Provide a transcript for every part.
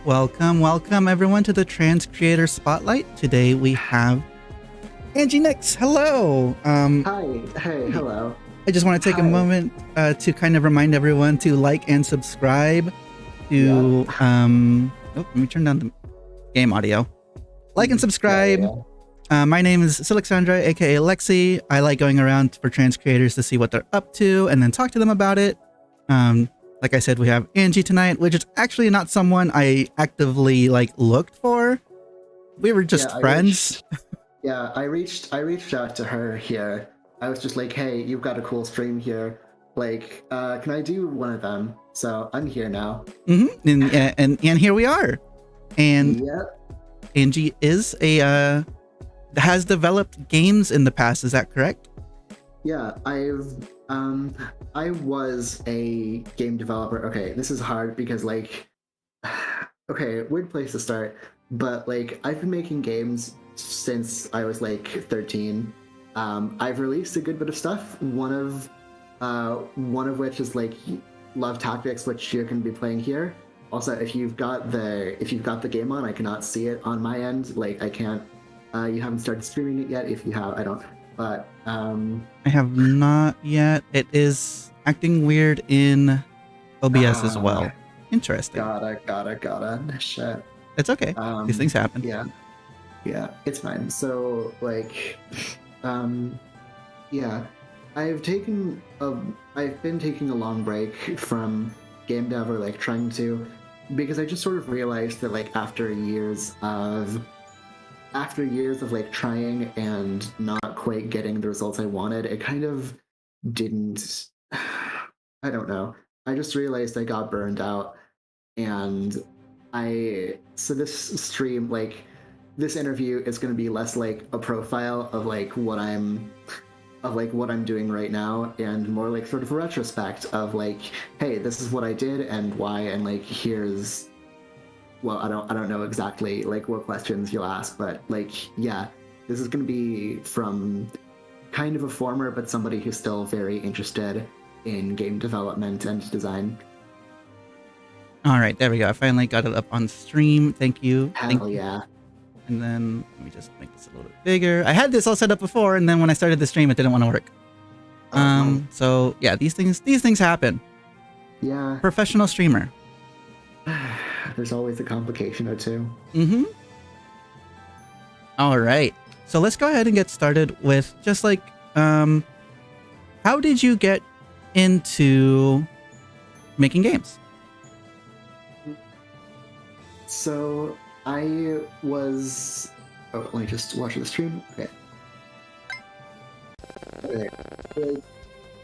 Welcome everyone to the Trans Creator Spotlight. Today we have Angie Nix. Hello. Hi. Hey. Hello. I just want to take a moment to kind of remind everyone to like and subscribe to let me turn down the game audio. Like and subscribe. My name is Silaxandra, aka Lexi. I like going around for trans creators to see what they're up to and then talk to them about it. Like I said, we have Angie tonight, which is actually not someone I actively looked for. We were just friends. I reached out to her here. I was just like, hey, you've got a cool stream here. Can I do one of them? So I'm here now. And here we are. And Angie is has developed games in the past. Is that correct? Yeah, I was a game developer. Okay, this is hard because okay, weird place to start. But I've been making games since I was 13. I've released a good bit of stuff. One of which is Love Tactics, which you're going to be playing here. Also, if you've got the game on, I cannot see it on my end. I can't. You haven't started streaming it yet. If you have, I don't. But I have not yet. It is acting weird in OBS as well. Interesting. Gotta. Shit. It's okay. These things happen. Yeah, it's fine. So I've been taking a long break from game dev, or trying to, because I just sort of realized that after years of trying and not quite getting the results I wanted, it kind of didn't. I don't know. I just realized I got burned out, and so this stream, this interview is going to be less a profile of what I'm doing right now, and more sort of a retrospect of hey, this is what I did and why, and here's, well, I don't know exactly what questions you'll ask, but yeah, this is going to be from kind of a former but somebody who's still very interested in game development and design. All right, there we go. I finally got it up on stream. Thank you. Hell yeah. And then let me just make this a little bit bigger. I had this all set up before, and then when I started the stream, it didn't want to work. So yeah, these things happen. Yeah. Professional streamer. There's always a complication or two. All right. So let's go ahead and get started with just how did you get into making games? So I was. Oh, let me just watch the stream. Okay.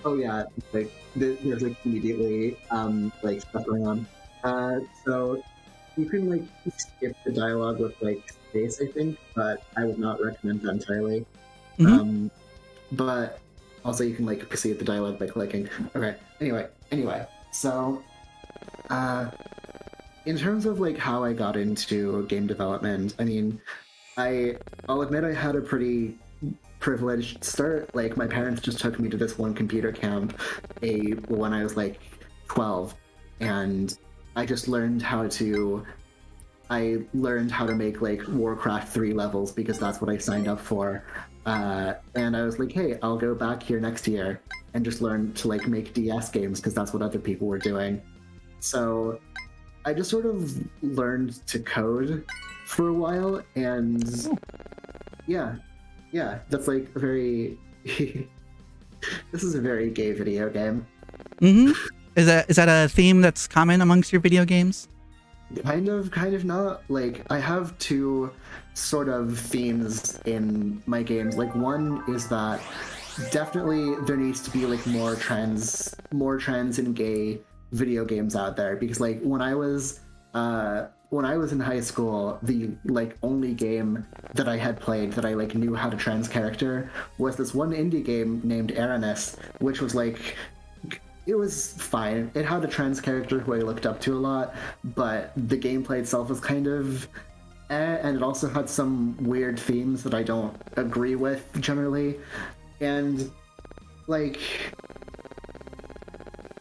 Oh yeah, there's immediately stuff going on. So you can skip the dialogue with space, I think, but I would not recommend that entirely. But also you can proceed the dialogue by clicking. Okay. Anyway. So, in terms of how I got into game development, I mean, I'll admit I had a pretty privileged start. My parents just took me to this one computer camp when I was 12, and I just learned how to make Warcraft 3 levels because that's what I signed up for. And I was like, hey, I'll go back here next year and just learn to make DS games because that's what other people were doing. So I just sort of learned to code for a while, and yeah, that's a very this is a very gay video game. Is that a theme that's common amongst your video games? Kind of not. I have two sort of themes in my games. One is that definitely there needs to be more trans and gay video games out there, because when I was in high school, the only game that I had played that I knew how to trans character was this one indie game named Aranis, which was it was fine. It had a trans character who I looked up to a lot, but the gameplay itself was kind of and it also had some weird themes that I don't agree with generally. And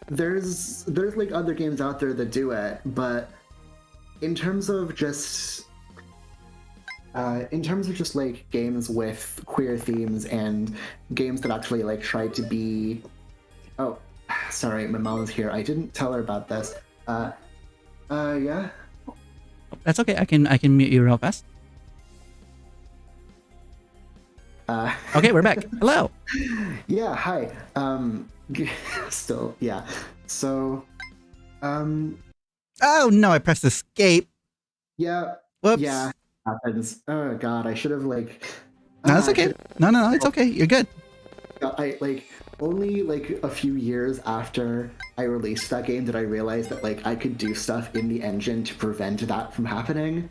there's like other games out there that do it, but in terms of just like games with queer themes and games that actually like try to be, oh, sorry, my mom's here. I didn't tell her about this. Yeah. That's okay. I can mute you real fast. Okay, we're back. Hello. Yeah. Hi. Still. Yeah. So. Oh no! I pressed escape. Yeah. Whoops. Yeah. Happens. Oh God! I should have like. No, that's okay. No, it's okay. You're good. I like only like a few years after I released that game did I realize that like I could do stuff in the engine to prevent that from happening.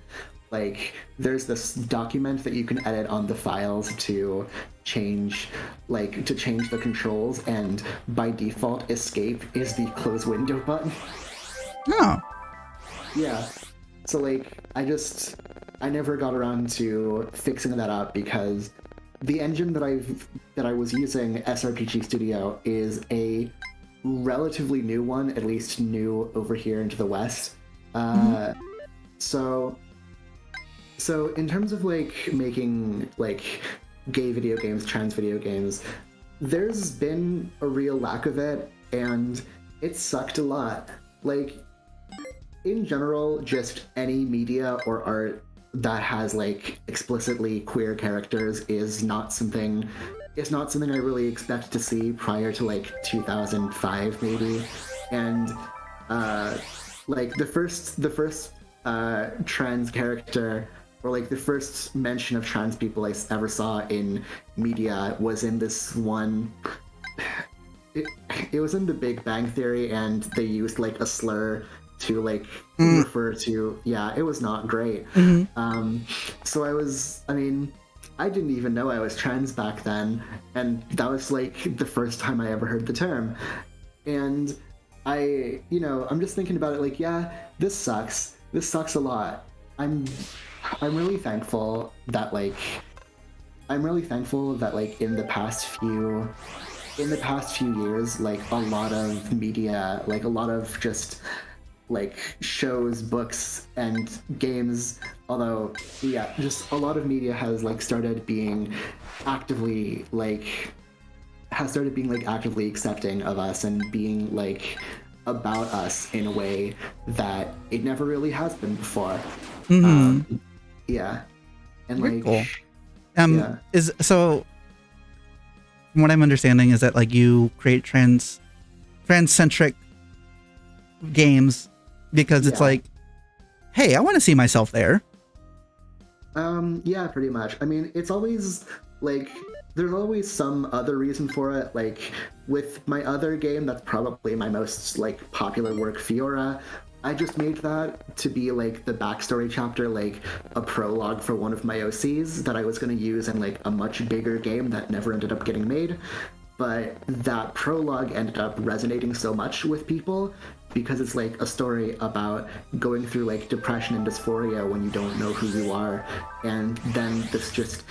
Like there's this document that you can edit on the files to change the controls, and by default escape is the close window button. Oh. Yeah. So like I never got around to fixing that up because the engine that I was using, SRPG Studio, is a relatively new one, at least new over here into the West. So in terms of like making like gay video games, trans video games, there's been a real lack of it, and it sucked a lot. Like in general, just any media or art that has like explicitly queer characters is not something I really expect to see prior to like 2005 maybe. And like the first trans character, or like the first mention of trans people I ever saw in media was in this one. It was in The Big Bang Theory, and they used like a slur to like refer to, yeah, it was not great. So I didn't even know I was trans back then, and that was like the first time I ever heard the term. And I'm just thinking about it like, yeah, this sucks a lot. I'm really thankful that like in the past few years, like a lot of media, like a lot of just like shows, books, and games, although yeah, just a lot of media has like started being actively actively accepting of us and being like about us in a way that it never really has been before. Yeah. And Very like cool. yeah. Is so from what I'm understanding is that like you create trans-centric games because it's like, hey, I want to see myself there. Yeah, pretty much. I mean, it's always like there's always some other reason for it. Like with my other game, that's probably my most like popular work, Fiora. I just made that to be like the backstory chapter, like a prologue for one of my OCs that I was going to use in like a much bigger game that never ended up getting made. But that prologue ended up resonating so much with people because it's like a story about going through like depression and dysphoria when you don't know who you are, and then this just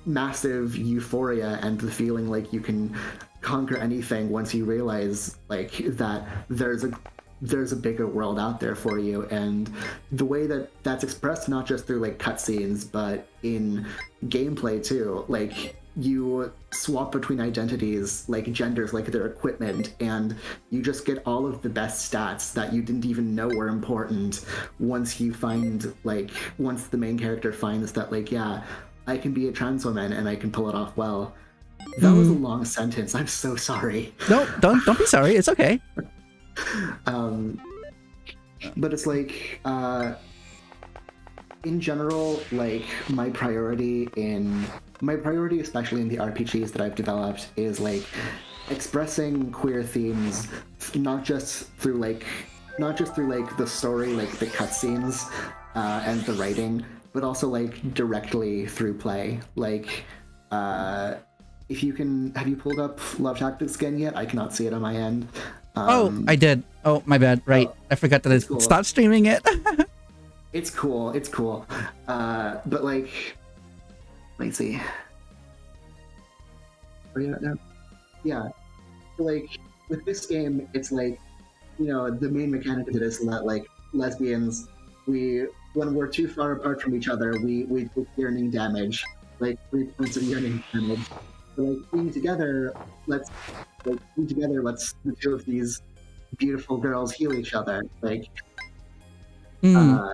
massive euphoria and the feeling like you can conquer anything once you realize like that there's a bigger world out there for you. And the way that that's expressed, not just through like cutscenes but in gameplay too, like you swap between identities, like genders, like their equipment, and you just get all of the best stats that you didn't even know were important once the main character finds that like, yeah, I can be a trans woman and I can pull it off well. That was a long sentence. I'm so sorry. No, don't be sorry. It's okay. But it's like in general, like my priority especially in the RPGs that I've developed is like expressing queer themes, not just through like the story, like the cutscenes and the writing, but also like directly through play. Like if you can, have you pulled up Love Tactics again yet? I cannot see it on my end. I did. Oh, my bad. Right. I forgot to cool. stop streaming it. It's cool. But like, let me see. Where are you at now? Yeah. Like, with this game, it's like, the main mechanic of it is that like lesbians, when we're too far apart from each other, we take yearning damage, like 3 points of yearning damage. So like being together, let's the two of these beautiful girls heal each other. Like, yeah.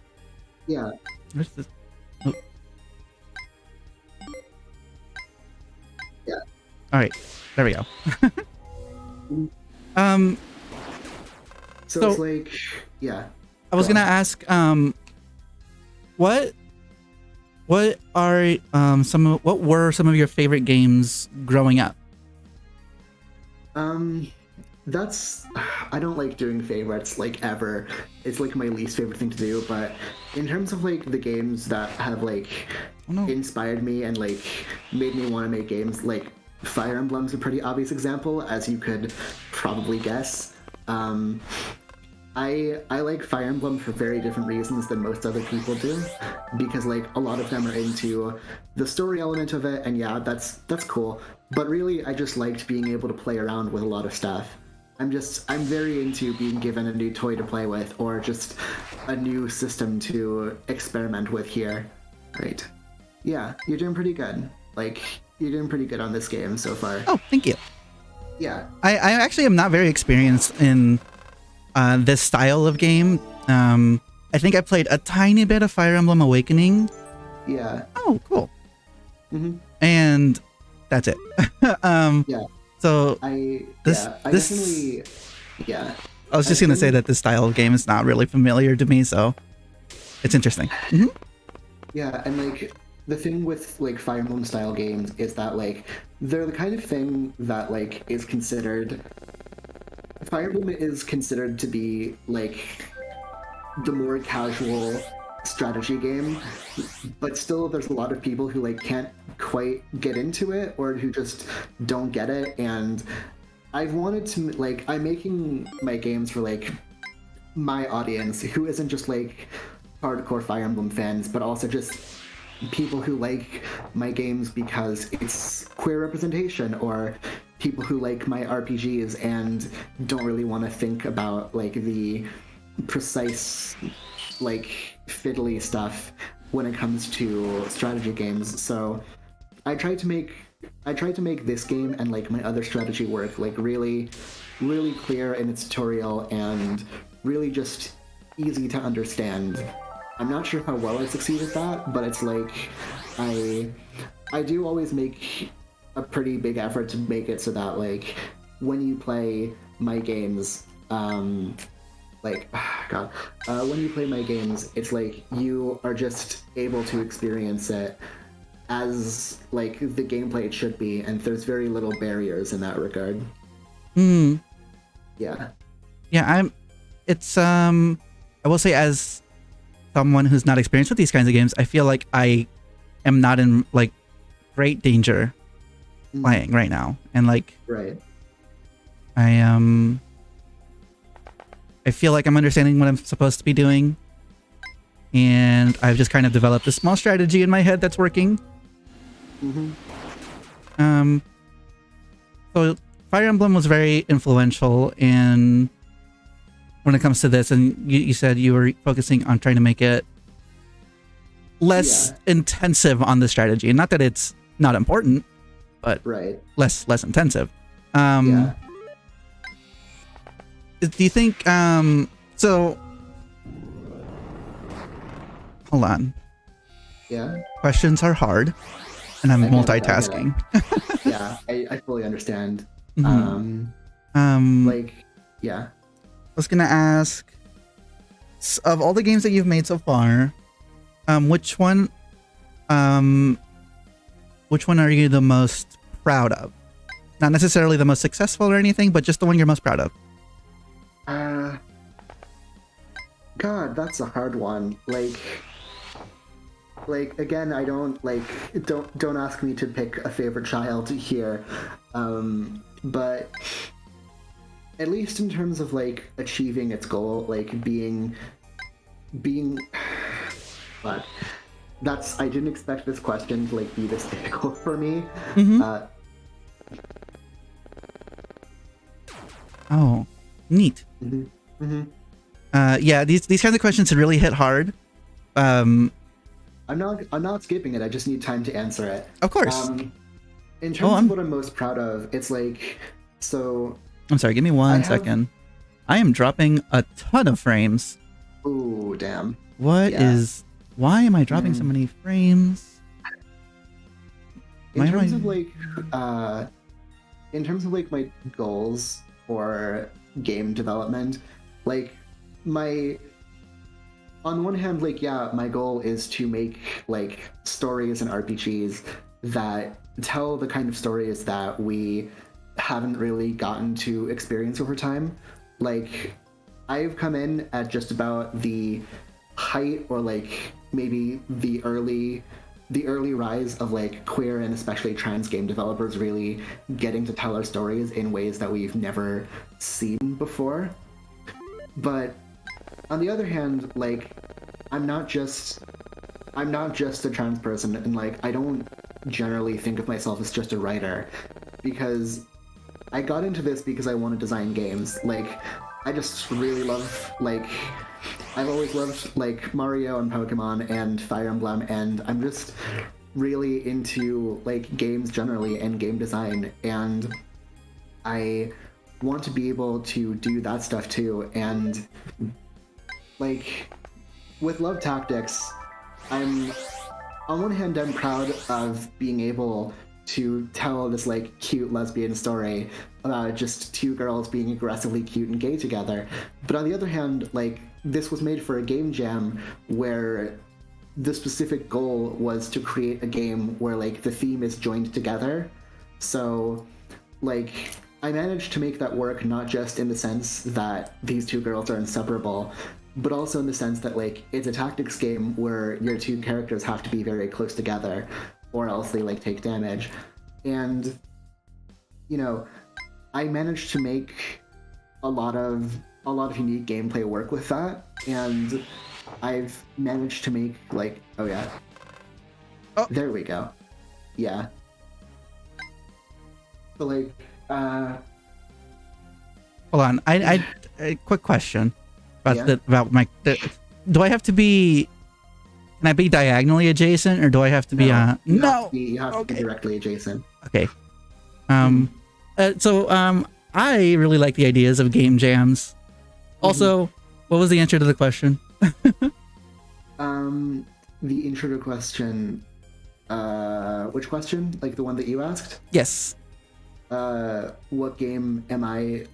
Where's this? Oh. Yeah. All right, there we go. So it's like, yeah. I was gonna ask, what are what were some of your favorite games growing up? I don't like doing favorites like ever. It's like my least favorite thing to do. But in terms of like the games that have like inspired me and like made me want to make games, like Fire Emblem's a pretty obvious example, as you could probably guess. I like Fire Emblem for very different reasons than most other people do, because like a lot of them are into the story element of it, and yeah, that's cool. But really, I just liked being able to play around with a lot of stuff. I'm very into being given a new toy to play with, or just a new system to experiment with here. Right? Yeah, you're doing pretty good. Like, you're doing pretty good on this game so far. Oh, thank you. Yeah. I actually am not very experienced in this style of game. I think I played a tiny bit of Fire Emblem Awakening. Yeah. Oh, cool. Mm-hmm. And that's it. Yeah. So I definitely. Yeah. I was just gonna say that this style of game is not really familiar to me, so it's interesting. Mm-hmm. Yeah, and like the thing with like Fire Emblem style games is that like they're the kind of thing that like is considered. Fire Emblem is considered to be like the more casual strategy game, but still there's a lot of people who like can't quite get into it, or who just don't get it. And I've wanted to like, I'm making my games for like my audience who isn't just like hardcore Fire Emblem fans, but also just people who like my games because it's queer representation, or people who like my RPGs and don't really want to think about like the precise like fiddly stuff when it comes to strategy games. So I tried to make this game and like my other strategy work like really clear in its tutorial and really just easy to understand. I'm not sure how well I succeed at that, but it's like I do always make a pretty big effort to make it so that like when you play my games, when you play my games, it's like you are just able to experience it as like the gameplay it should be, and there's very little barriers in that regard. Yeah. I will say, as someone who's not experienced with these kinds of games, I feel like I am not in like great danger playing right now, and like right. I feel like I'm understanding what I'm supposed to be doing, and I've just kind of developed a small strategy in my head that's working. So Fire Emblem was very influential in when it comes to this, and you said you were focusing on trying to make it less intensive on the strategy, and not that it's not important, but less intensive. Do you think so hold on. Questions are hard, and I'm multitasking. I fully understand. I was gonna ask, of all the games that you've made so far, which one are you the most proud of? Not necessarily the most successful or anything, but just the one you're most proud of. God, that's a hard one. Like again, I don't ask me to pick a favorite child here, but at least in terms of like achieving its goal, like being but I didn't expect this question to like be this difficult for me. Oh, neat. Yeah, these kinds of questions had really hit hard. I'm not skipping it. I just need time to answer it. Of course. In terms of what I'm most proud of, it's like, so. I'm sorry. Give me one second. I am dropping a ton of frames. Ooh, damn. Why am I dropping so many frames? In terms of like my goals for game development, like on one hand, like, yeah, my goal is to make like stories and RPGs that tell the kind of stories that we haven't really gotten to experience over time. Like, I've come in at just about the height, or like maybe the early rise of like queer and especially trans game developers really getting to tell our stories in ways that we've never seen before. But on the other hand, like, I'm not just a trans person, and like, I don't generally think of myself as just a writer, because I got into this because I want to design games. Like, I just really love, like, I've always loved like Mario and Pokemon and Fire Emblem, and I'm just really into like games generally and game design, and I want to be able to do that stuff too. And like, with Love Tactics, on one hand, I'm proud of being able to tell this like cute lesbian story about just two girls being aggressively cute and gay together. But on the other hand, like, this was made for a game jam where the specific goal was to create a game where like the theme is joined together. So like, I managed to make that work, not just in the sense that these two girls are inseparable, but also in the sense that like it's a tactics game where your two characters have to be very close together, or else they like take damage. And you know, I managed to make a lot of unique gameplay work with that, and I've managed to make like, there we go. Yeah. But like, hold on. I quick question about my. Do I have to be? Can I be diagonally adjacent, or do I have to be on? No. You have to be directly adjacent. Okay. I really like the ideas of game jams. Also, what was the answer to the question? The intro to question. Which question? Like the one that you asked? Yes. What game am I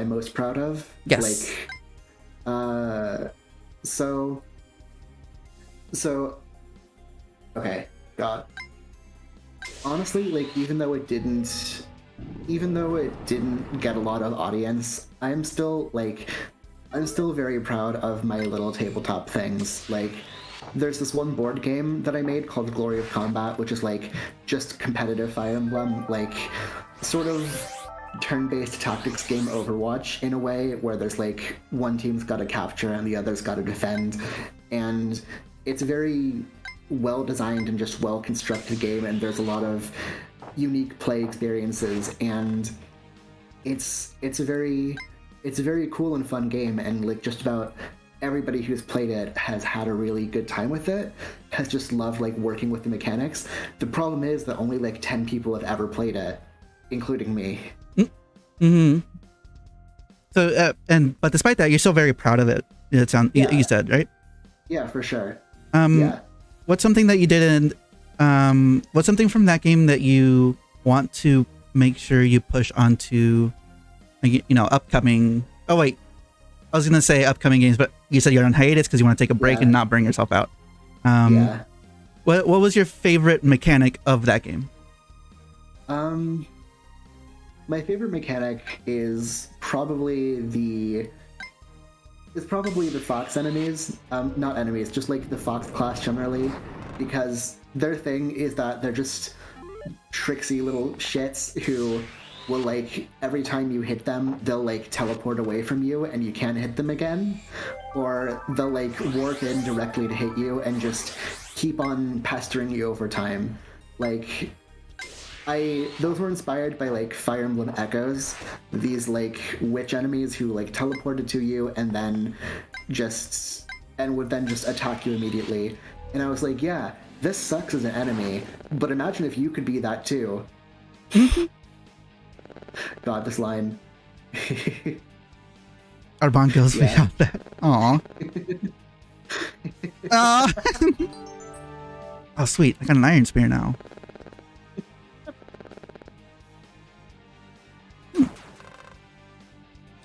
most proud of? Yes. Like, so, okay, God. Honestly, like, even though it didn't get a lot of audience, I'm still very proud of my little tabletop things. Like, there's this one board game that I made called Glory of Combat, which is like just competitive Fire Emblem, like sort of turn-based tactics game Overwatch in a way, where there's like one team's got to capture and the other's got to defend, and it's a very well designed and just well constructed game, and there's a lot of unique play experiences, and it's a very cool and fun game, and like just about everybody who's played it has had a really good time with it, has just loved like working with the mechanics. The problem is that only like 10 people have ever played it, including me. Mm-hmm. So, but despite that, you're still very proud of it. You said, right? Yeah, for sure. What's something that you did, and what's something from that game that you want to make sure you push onto, upcoming? Oh wait, I was gonna say upcoming games, but you said you're on hiatus because you want to take a break and not burn yourself out. What was your favorite mechanic of that game? My favorite mechanic is probably the fox enemies. Not enemies, just like the fox class generally, because their thing is that they're just tricksy little shits who will, like, every time you hit them, they'll like teleport away from you and you can't hit them again, or they'll like warp in directly to hit you and just keep on pestering you over time. Like, those were inspired by like Fire Emblem Echoes, these like witch enemies who like teleported to you and would then just attack you immediately. And I was like, yeah, this sucks as an enemy, but imagine if you could be that too. God, this line. Arbon goes without that. Aw. Oh, sweet. I got an Iron Spear now.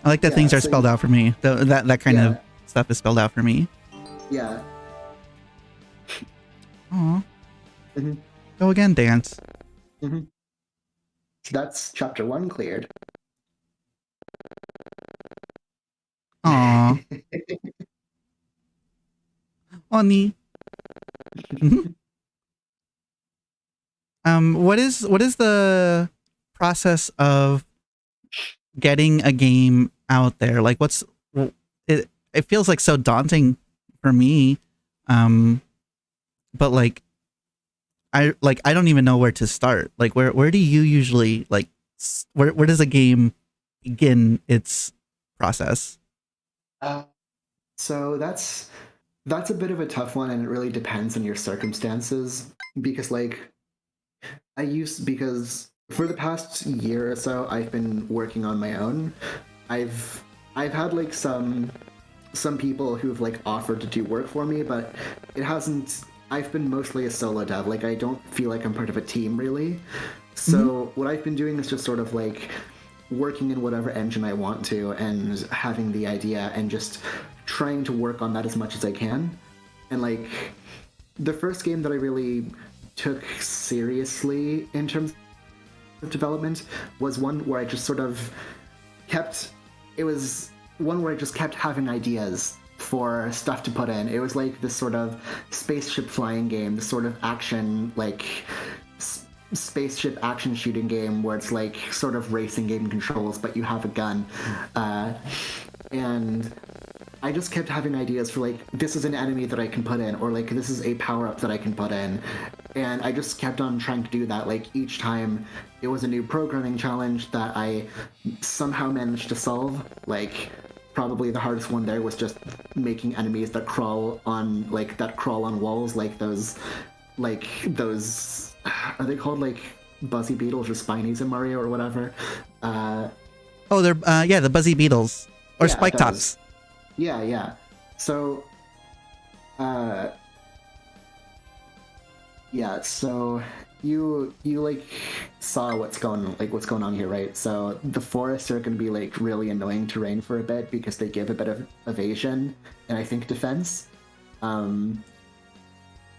I like that things are spelled out for me. That kind of stuff is spelled out for me. Yeah. Aw. Go again, dance. So that's chapter 1 cleared. Aw. Oni. What is the process of getting a game out there? Like, it feels like so daunting for me. But like I don't even know where to start. Like, where do you usually like where does a game begin its process? So that's a bit of a tough one, and it really depends on your circumstances, because like because for the past year or so I've been working on my own. I've had like some people who've like offered to do work for me, but I've been mostly a solo dev. Like, I don't feel like I'm part of a team really. So what I've been doing is just sort of like working in whatever engine I want to and having the idea and just trying to work on that as much as I can. And like the first game that I really took seriously in terms of development was one where I just sort of kept having ideas for stuff to put in. It was like this sort of spaceship flying game, this sort of action, like spaceship action shooting game where it's like sort of racing game controls, but you have a gun. And I just kept having ideas for like, this is an enemy that I can put in, or like, this is a power-up that I can put in. And I just kept on trying to do that. Like, each time it was a new programming challenge that I somehow managed to solve. Like, probably the hardest one there was just making enemies that crawl on walls, like those, are they called like Buzzy Beetles or Spinies in Mario or whatever? They're the Buzzy Beetles or Spike Tops. Yeah. So, so you like saw what's going on here, right? So the forests are going to be like really annoying terrain for a bit because they give a bit of evasion and I think defense.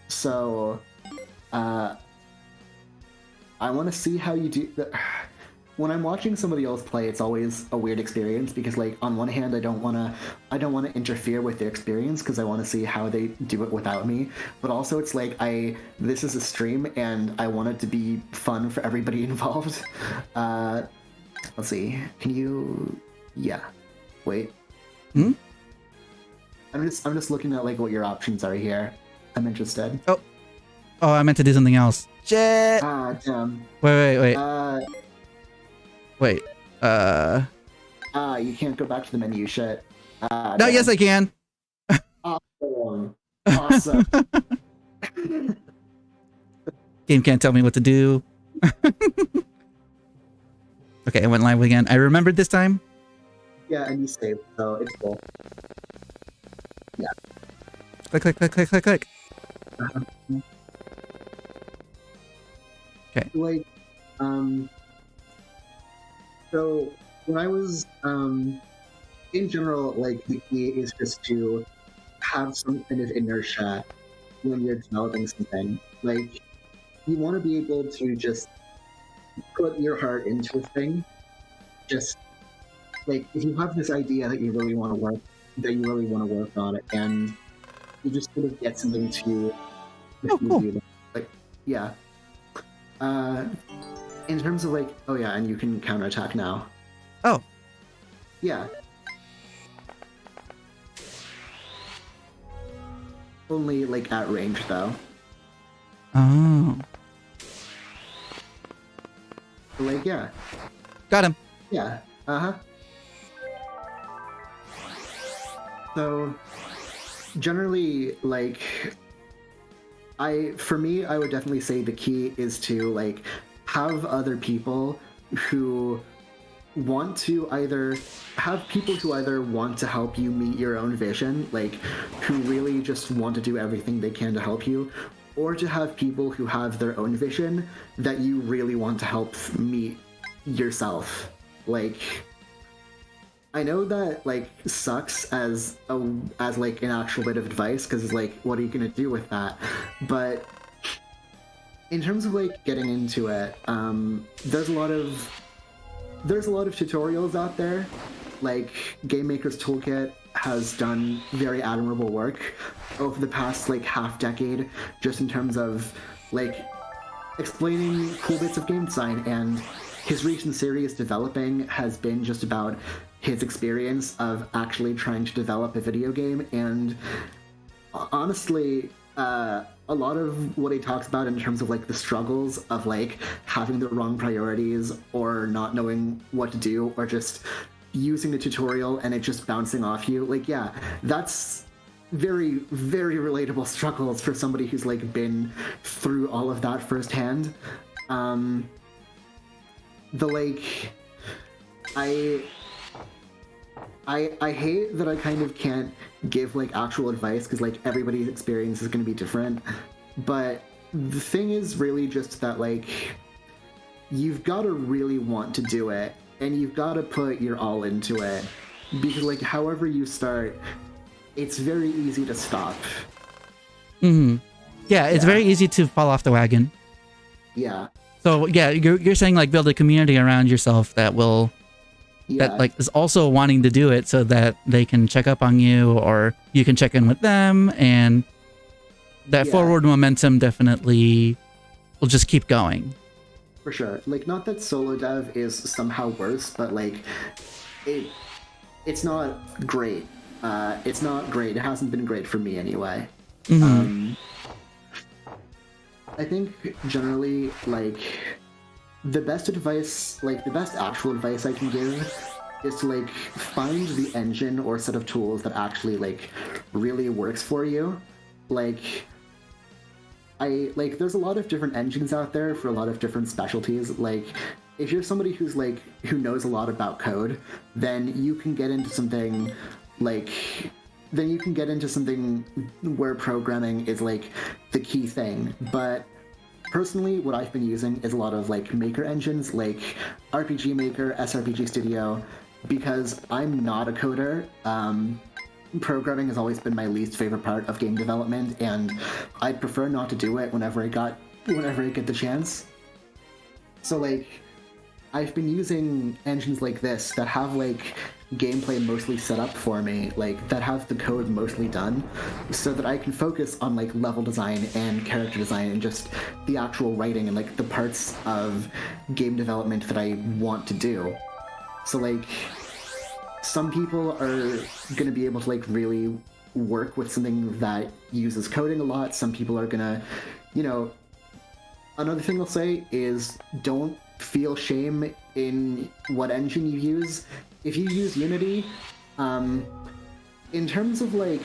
So I want to see how you do that. When I'm watching somebody else play, it's always a weird experience because, like, on one hand, I don't want to interfere with their experience because I want to see how they do it without me. But also, it's like this is a stream and I want it to be fun for everybody involved. Let's see. Can you? Yeah. Wait. I'm just looking at like what your options are here. I'm interested. Oh, I meant to do something else. Shit. Damn. Wait. Wait. You can't go back to the menu, shit. No, Damn. yes I can. Awesome. Game can't tell me what to do. Okay, I went live again. I remembered this time. Yeah, and you saved, so it's cool. Yeah. Click. Okay. Like, so when I was, in general, like, the key is just to have some kind of inertia when you're developing something. Like, you want to be able to just put your heart into a thing. Just, like, if you have this idea that you really want to work on it, and you just sort of get something to cool. you. Like, yeah. In terms of like, oh yeah, and you can counterattack now. Oh. Yeah. Only like at range though. Oh. Like, yeah. Got him. Yeah. Uh-huh. So generally, like, for me, I would definitely say the key is to like have other people who want to either want to help you meet your own vision, like who really just want to do everything they can to help you, or to have people who have their own vision that you really want to help meet yourself. Like, I know that like sucks as like an actual bit of advice, because it's like, what are you gonna do with that? But in terms of like getting into it, there's a lot of tutorials out there. Like Game Maker's Toolkit has done very admirable work over the past like half decade, just in terms of like explaining cool bits of game design, and his recent series Developing has been just about his experience of actually trying to develop a video game. And honestly, a lot of what he talks about in terms of like the struggles of like having the wrong priorities, or not knowing what to do, or just using the tutorial and it just bouncing off you, like, yeah, that's very, very relatable struggles for somebody who's like been through all of that firsthand. I hate that I kind of can't give like actual advice, because like everybody's experience is going to be different. But the thing is really just that like you've got to really want to do it, and you've got to put your all into it, because like however you start, it's very easy to stop. Yeah, it's very easy to fall off the wagon. Yeah. So yeah, you're saying like build a community around yourself that will that like is also wanting to do it, so that they can check up on you, or you can check in with them, and that forward momentum definitely will just keep going. For sure. Like, not that solo dev is somehow worse, but like it's not great. It's not great. It hasn't been great for me anyway. I think generally, like, the best advice, like the best actual advice I can give is to like find the engine or set of tools that actually like really works for you. Like, there's a lot of different engines out there for a lot of different specialties. Like, if you're somebody who knows a lot about code, then you can get into something where programming is like the key thing. But personally, what I've been using is a lot of like maker engines, like RPG Maker, SRPG Studio, because I'm not a coder. Programming has always been my least favorite part of game development, and I'd prefer not to do it whenever I get the chance. So like, I've been using engines like this that have like gameplay mostly set up for me, like that have the code mostly done, so that I can focus on like level design and character design and just the actual writing and like the parts of game development that I want to do. So like, some people are gonna be able to like really work with something that uses coding a lot. Some people are gonna, another thing I'll say is don't feel shame in what engine you use. If you use Unity, in terms of like,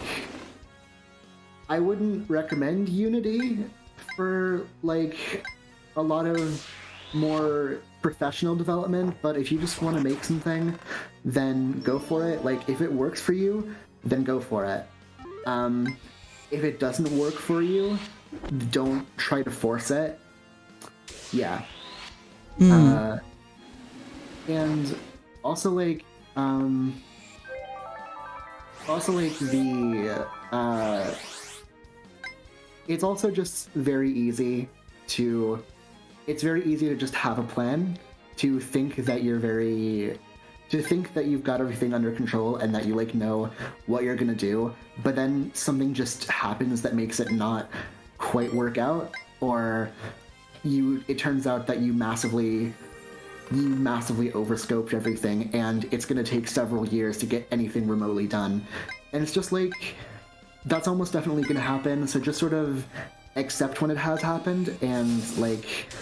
I wouldn't recommend Unity for like a lot of more professional development, but if you just want to make something, then go for it. Like, if it works for you, then go for it. If it doesn't work for you, don't try to force it. Yeah. And also like it's also just very easy to just have a plan, to think that you've got everything under control and that you like know what you're gonna do, but then something just happens that makes it not quite work out, or it turns out that you massively overscoped everything, and it's going to take several years to get anything remotely done. And it's just like, that's almost definitely going to happen, so just sort of accept when it has happened, and like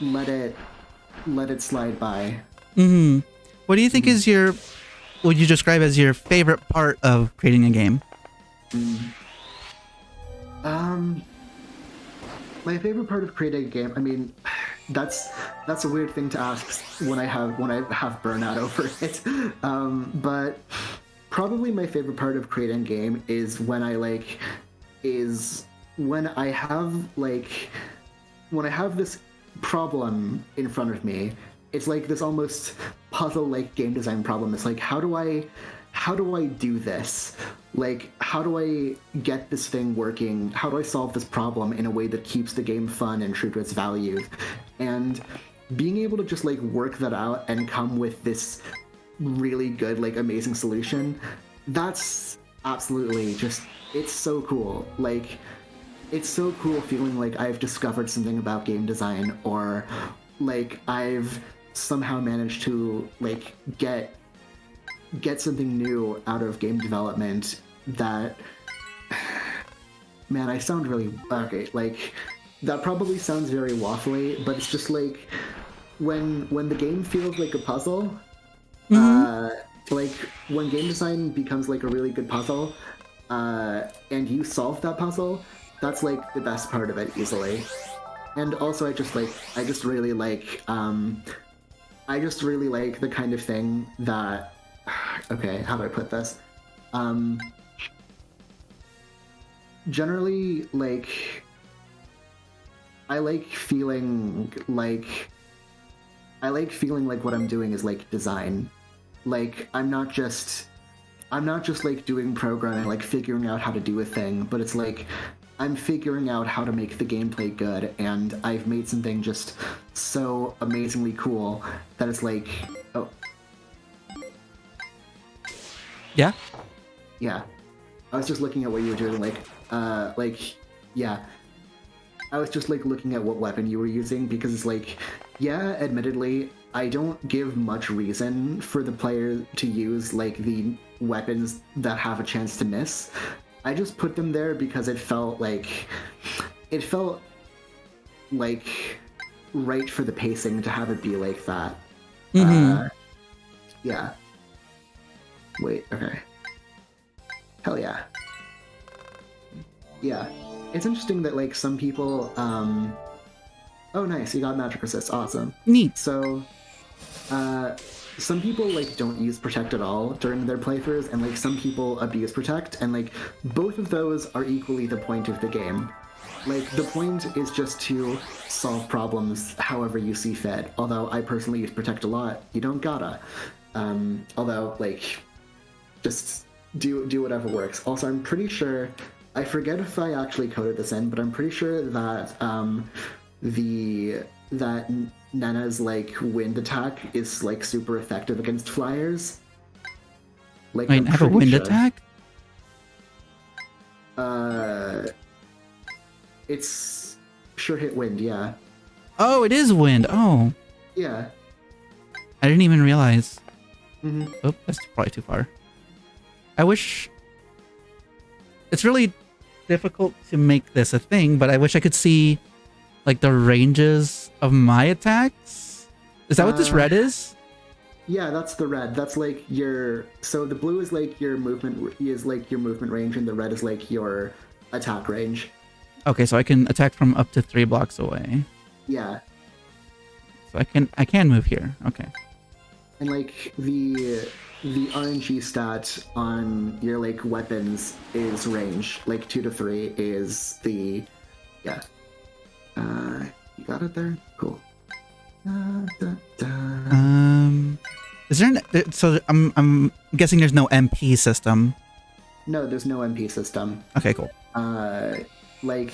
let it let it slide by. What do you think is would you describe as your favorite part of creating a game? My favorite part of creating a game, I mean, that's a weird thing to ask when I have burnout over it. But probably my favorite part of creating a game is when I have this problem in front of me. It's like this almost puzzle-like game design problem. It's like, how do I do this? Like, how do I get this thing working? How do I solve this problem in a way that keeps the game fun and true to its values? And being able to just like work that out and come with this really good, like amazing solution, that's absolutely just, it's so cool. Like, it's so cool feeling like I've discovered something about game design, or like I've somehow managed to like get something new out of game development that, man, I sound really, okay, like, that probably sounds very waffly, but it's just like, when the game feels like a puzzle, like, when game design becomes like a really good puzzle, and you solve that puzzle, that's like the best part of it easily. And also I just really like the kind of thing that, okay, how do I put this? Generally, like, I like feeling like what I'm doing is like design. Like, I'm not just like doing programming, like figuring out how to do a thing, but it's like I'm figuring out how to make the gameplay good, and I've made something just so amazingly cool that it's like, oh. Yeah? Yeah. I was just looking at what you were doing, yeah. I was just like looking at what weapon you were using, because it's like, yeah, admittedly, I don't give much reason for the player to use like the weapons that have a chance to miss. I just put them there because it felt like right for the pacing to have it be like that. Yeah. Wait, okay. Hell yeah. Yeah. It's interesting that like some people, oh nice, you got magic resist, awesome. Neat. So, some people like don't use protect at all during their playthroughs, and like some people abuse protect, and like both of those are equally the point of the game. Like, the point is just to solve problems however you see fit. Although I personally use protect a lot, you don't gotta. Although, like, just do whatever works. Also, I'm pretty sure, I forget if I actually coded this in, but I'm pretty sure that that Nana's like wind attack is like super effective against flyers. Like, Wait, have a wind attack? It's sure hit wind, yeah. Oh, it is wind. Oh. Yeah. I didn't even realize. Oh, that's probably too far. I wish... It's really difficult to make this a thing, but I wish I could see like the ranges of my attacks. Is that what this red is? Yeah, that's the red. That's like your... So the blue is like your movement range, and the red is like your attack range. Okay, so I can attack from up to 3 blocks away. Yeah. So I can move here. Okay. And like the RNG stat on your like weapons is range. Like 2 to 3 is the... Yeah. You got it there? Cool. Is there so I'm guessing there's no MP system. No, there's no MP system. Okay, cool. Like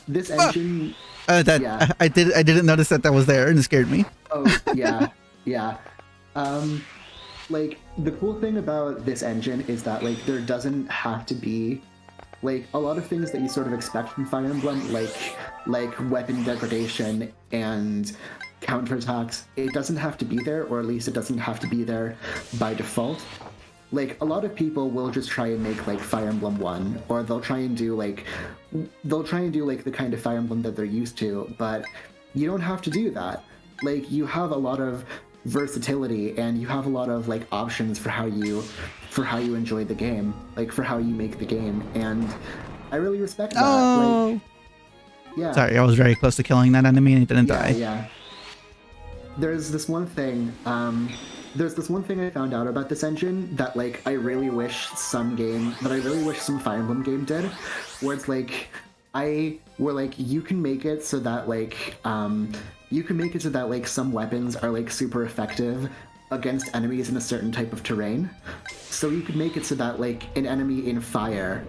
this engine. Yeah. I didn't notice that was there, and it scared me. Oh yeah, yeah. Like the cool thing about this engine is that like there doesn't have to be like a lot of things that you sort of expect from Fire Emblem, like weapon degradation and counterattacks. It doesn't have to be there, or at least it doesn't have to be there by default. Like, a lot of people will just try and make, like, Fire Emblem 1, or they'll try and do, like, the kind of Fire Emblem that they're used to, but you don't have to do that. like you have a lot of versatility and you have a lot of like options for how you enjoy the game, like for how you make the game, and I really respect that. Oh, like, yeah. Sorry, I was very close to killing that enemy and it didn't die. Yeah. There's this one thing I found out about this engine that like I really wish some Fire Emblem game did, where it's like you can make it so that some weapons are like super effective against enemies in a certain type of terrain. So you could make it so that like an enemy in fire,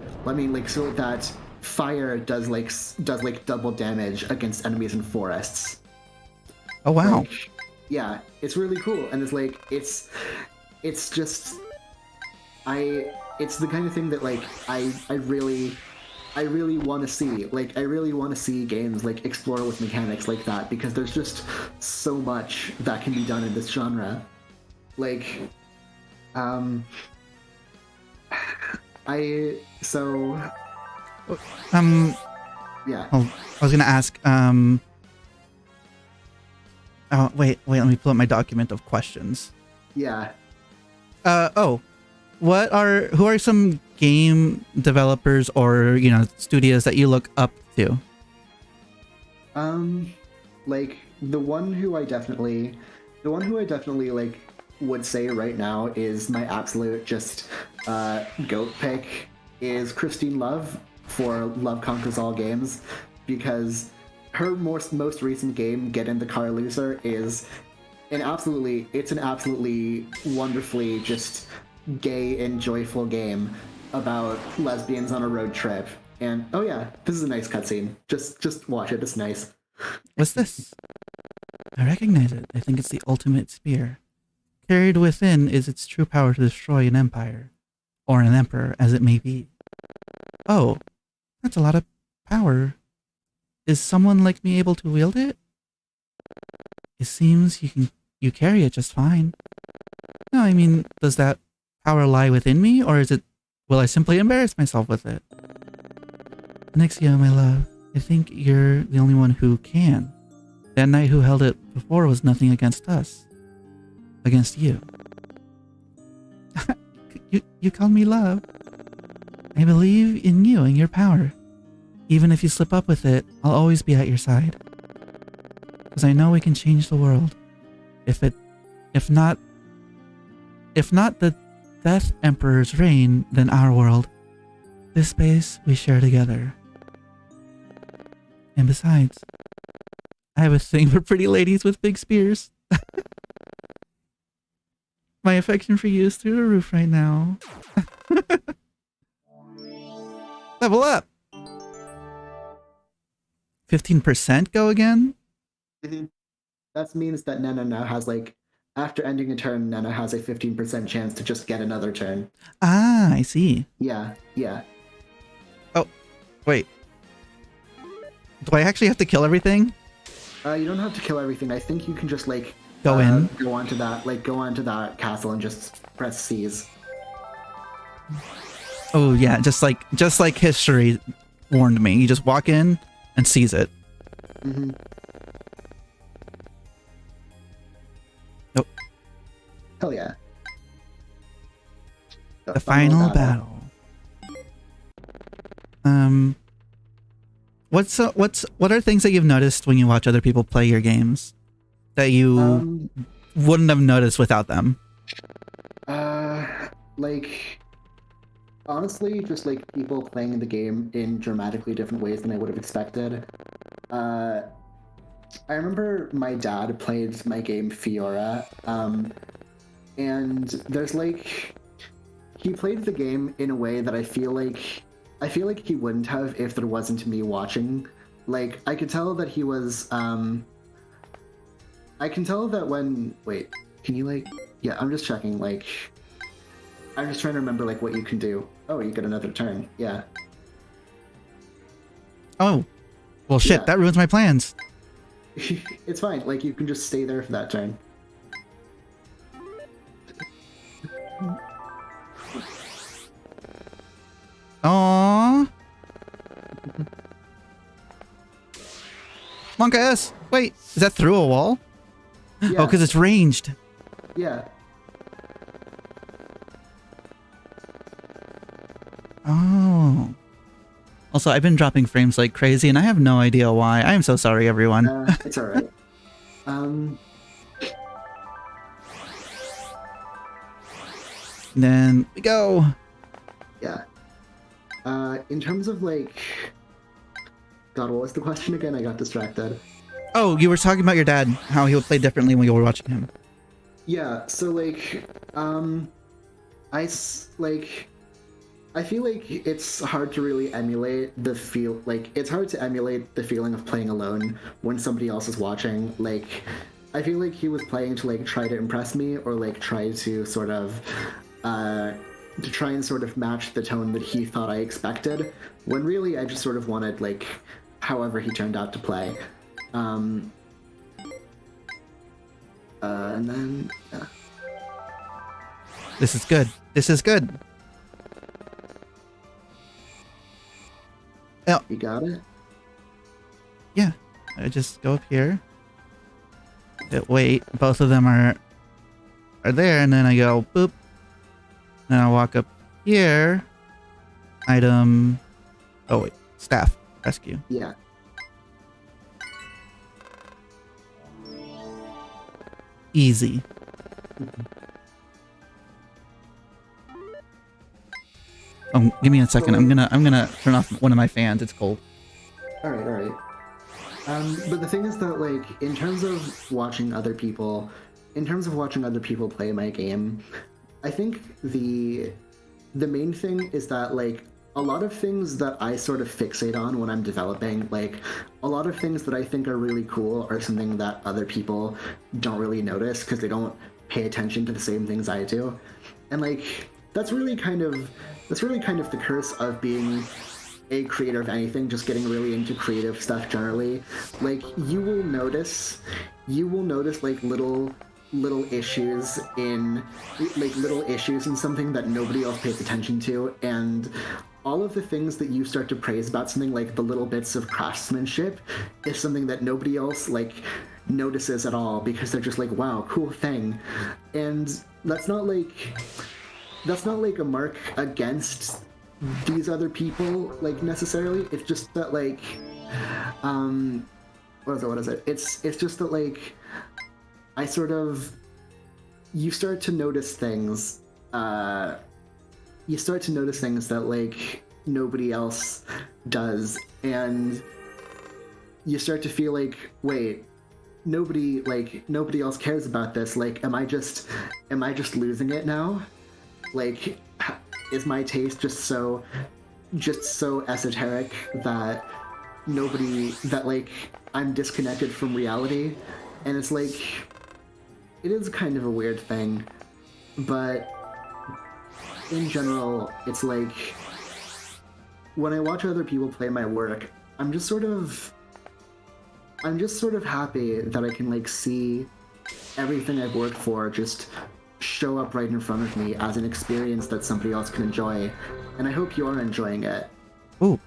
so that fire does double damage against enemies in forests. Oh wow. Like, yeah, it's really cool, and it's like it's the kind of thing that like I really want to see. Like I really want to see games like explore with mechanics like that, because there's just so much that can be done in this genre. Like yeah. I was gonna ask. Oh wait. Let me pull up my document of questions. Yeah. Who are some game developers or studios that you look up to? Like the one who I definitely like would say right now is my absolute just goat pick is Christine Love for Love Conquers All Games, because her most recent game, Get in the Car Loser, is an absolutely wonderfully just gay and joyful game about lesbians on a road trip. And oh yeah, this is a nice cutscene. Just watch it. It's nice. What's this? I recognize it. I think it's the ultimate spear. Carried within is its true power to destroy an empire, or an emperor, as it may be. Oh, that's a lot of power. Is someone like me able to wield it? It seems you carry it just fine. No, I mean, does that power lie within me, or will I simply embarrass myself with it? Nixia, my love, I think you're the only one who can. That knight who held it before was nothing against us. Against you. You called me love. I believe in you and your power. Even if you slip up with it, I'll always be at your side. Because I know we can change the world. If not the Death Emperor's reign, then our world. This space we share together. And besides, I have a thing for pretty ladies with big spears. My affection for you is through the roof right now. Level up! 15% go again? Mm-hmm. That means that Nana now has after ending a turn, Nana has a 15% chance to just get another turn. Ah, I see. Yeah. Oh, wait. Do I actually have to kill everything? You don't have to kill everything. I think you can just go onto that castle and just press C's. Oh yeah, just like history warned me. You just walk in and seize it. Mm-hmm. Oh. Hell yeah. The final battle. What are things that you've noticed when you watch other people play your games that you wouldn't have noticed without them? Honestly, just people playing the game in dramatically different ways than I would have expected. I remember my dad played my game Fiora, and there's he played the game in a way that I feel like he wouldn't have if there wasn't me watching. I could tell that he was I can tell that when can you yeah, I'm just checking I'm just trying to remember what you can do. Oh, you get another turn. Yeah. Oh. Well shit, that ruins my plans. It's fine. You can just stay there for that turn. Aww. Monk ass. Wait, is that through a wall? Yeah. Oh, because it's ranged. Yeah. Oh. Also, I've been dropping frames like crazy, and I have no idea why. I am so sorry, everyone. It's all right. Then we go. Yeah. In terms of like, God, what was the question again? I got distracted. Oh, you were talking about your dad, how he would play differently when you were watching him. Yeah. So like, I feel like it's hard to really emulate the feel. Like, it's hard to emulate the feeling of playing alone when somebody else is watching. Like, I feel like he was playing to like try to impress me, or like try to sort of to try and sort of match the tone that he thought I expected, when really I just sort of wanted like however he turned out to play. And then yeah. This is good. This is good. Oh, You got it? yeah. I just go up here. Hit wait. Both of them are there, and then I go boop. Then I walk up here. Item. Oh wait, staff rescue. Yeah. Easy. Oh, give me a second. I'm gonna turn off one of my fans. It's cold. All right. But the thing is that, like, in terms of watching other people play my game, I think the main thing is that, like, a lot of things that I sort of fixate on when I'm developing, like, a lot of things that I think are really cool are something that other people don't really notice because they don't pay attention to the same things I do. And, like, that's really kind of the curse of being a creator of anything, just getting really into creative stuff generally. Like, you will notice like little issues in something that nobody else pays attention to, and all of the things that you start to praise about something, like the little bits of craftsmanship, is something that nobody else like notices at all, because they're just like, wow, cool thing. And that's not like a mark against these other people, like, necessarily. It's just that, like, what is it? It's just that, like, you start to notice things that, like, nobody else does, and you start to feel like, wait, nobody else cares about this. Like, am I just losing it now? Like, is my taste just so esoteric that like I'm disconnected from reality? And it's like, it is kind of a weird thing, but in general, it's like, when I watch other people play my work, I'm just sort of happy that I can, like, see everything I've worked for just show up right in front of me as an experience that somebody else can enjoy, and I hope you are enjoying it. Ooh,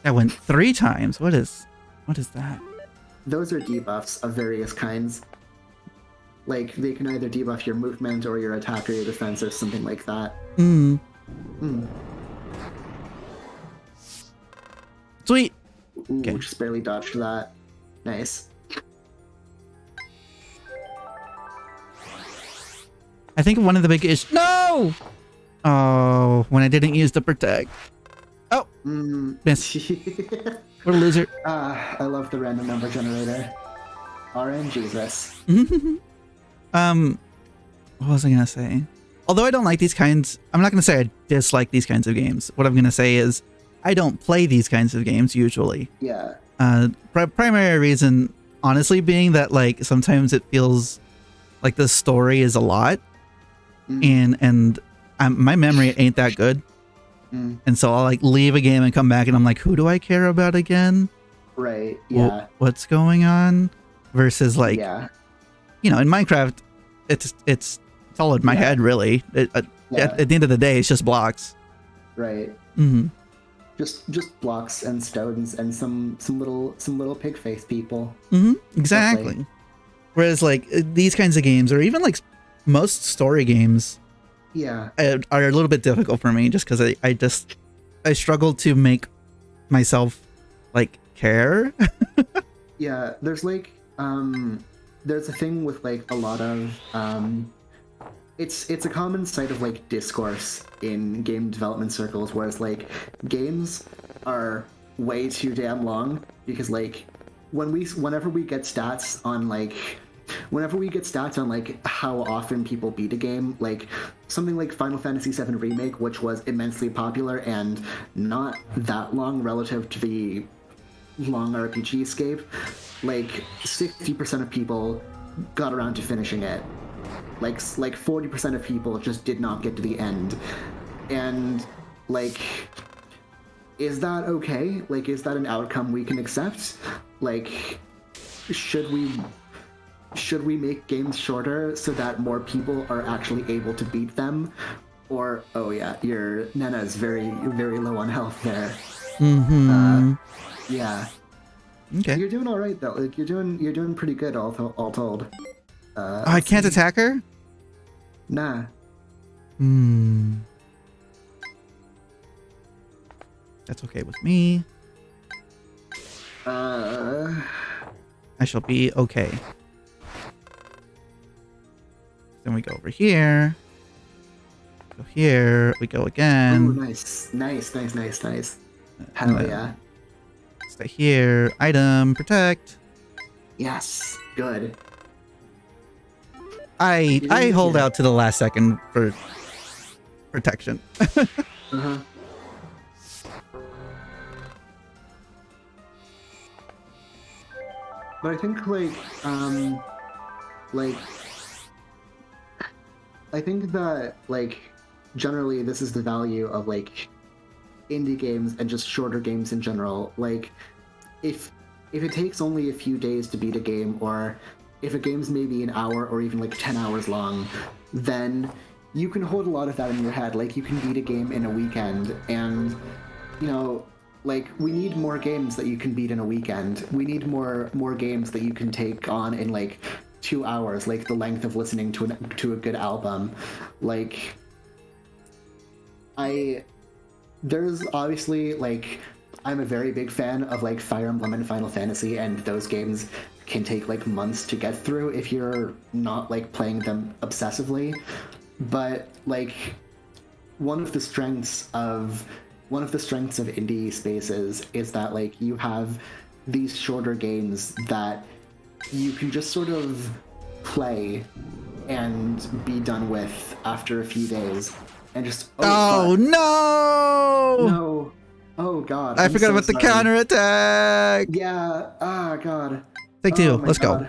that went 3 times. What is that? Those are debuffs of various kinds. Like, they can either debuff your movement or your attack or your defense or something like that. Sweet. Ooh, Okay. just barely dodged that. Nice. I think one of the big issues. No! Oh, when I didn't use the protect. Oh, miss. What a loser. I love the random number generator. RNGesus. What was I gonna say? Although I don't like these kinds, I'm not gonna say I dislike these kinds of games. What I'm gonna say is I don't play these kinds of games usually. Yeah. Primary reason, honestly, being that, like, sometimes it feels like the story is a lot, and my memory ain't that good, and so I'll, like, leave a game and come back and I'm like, who do I care about again? Right. Yeah. What's going on? Versus, like, you know, in Minecraft, it's all in my head, really. At the end of the day, it's just blocks. Right. Just blocks and stones and some little pig face people. Exactly. Whereas like these kinds of games, or even like most story games, Yeah. are a little bit difficult for me, just because I struggle to make myself like care. Yeah, there's like there's a thing with like a lot of it's a common sight of like discourse in game development circles, whereas like games are way too damn long, because like whenever we get stats on like how often people beat a game, like something like Final Fantasy VII Remake, which was immensely popular and not that long relative to the long RPG escape, like 60% of people got around to finishing it. Like 40% of people just did not get to the end. And like, is that okay? Like, is that an outcome we can accept? Like, should we make games shorter so that more people are actually able to beat them? Or, oh yeah, your Nana is very, very low on health there. Mm-hmm. Yeah. Okay. You're doing all right though. Like you're doing pretty good all told. Oh, I can't attack her? Nah. That's okay with me. I shall be okay. Then we go over here. Go here. We go again. Ooh, nice. Hell yeah. Stay here. Item. Protect. Yes. Good. I hold out to the last second for protection. Uh-huh. But I think I think that like generally this is the value of like indie games and just shorter games in general. Like if it takes only a few days to beat a game, or if a game's maybe an hour or even like 10 hours long, then you can hold a lot of that in your head. Like you can beat a game in a weekend, and you know, like we need more games that you can beat in a weekend. We need more games that you can take on in like 2 hours, like the length of listening to a good album. Like there's obviously like I'm a very big fan of like Fire Emblem and Final Fantasy, and those games can take like months to get through if you're not like playing them obsessively. But like one of the strengths of indie spaces is that like you have these shorter games that you can just sort of play and be done with after a few days, and just no, oh god, I forgot about the counterattack. Yeah. Ah, god. Take two. Let's go.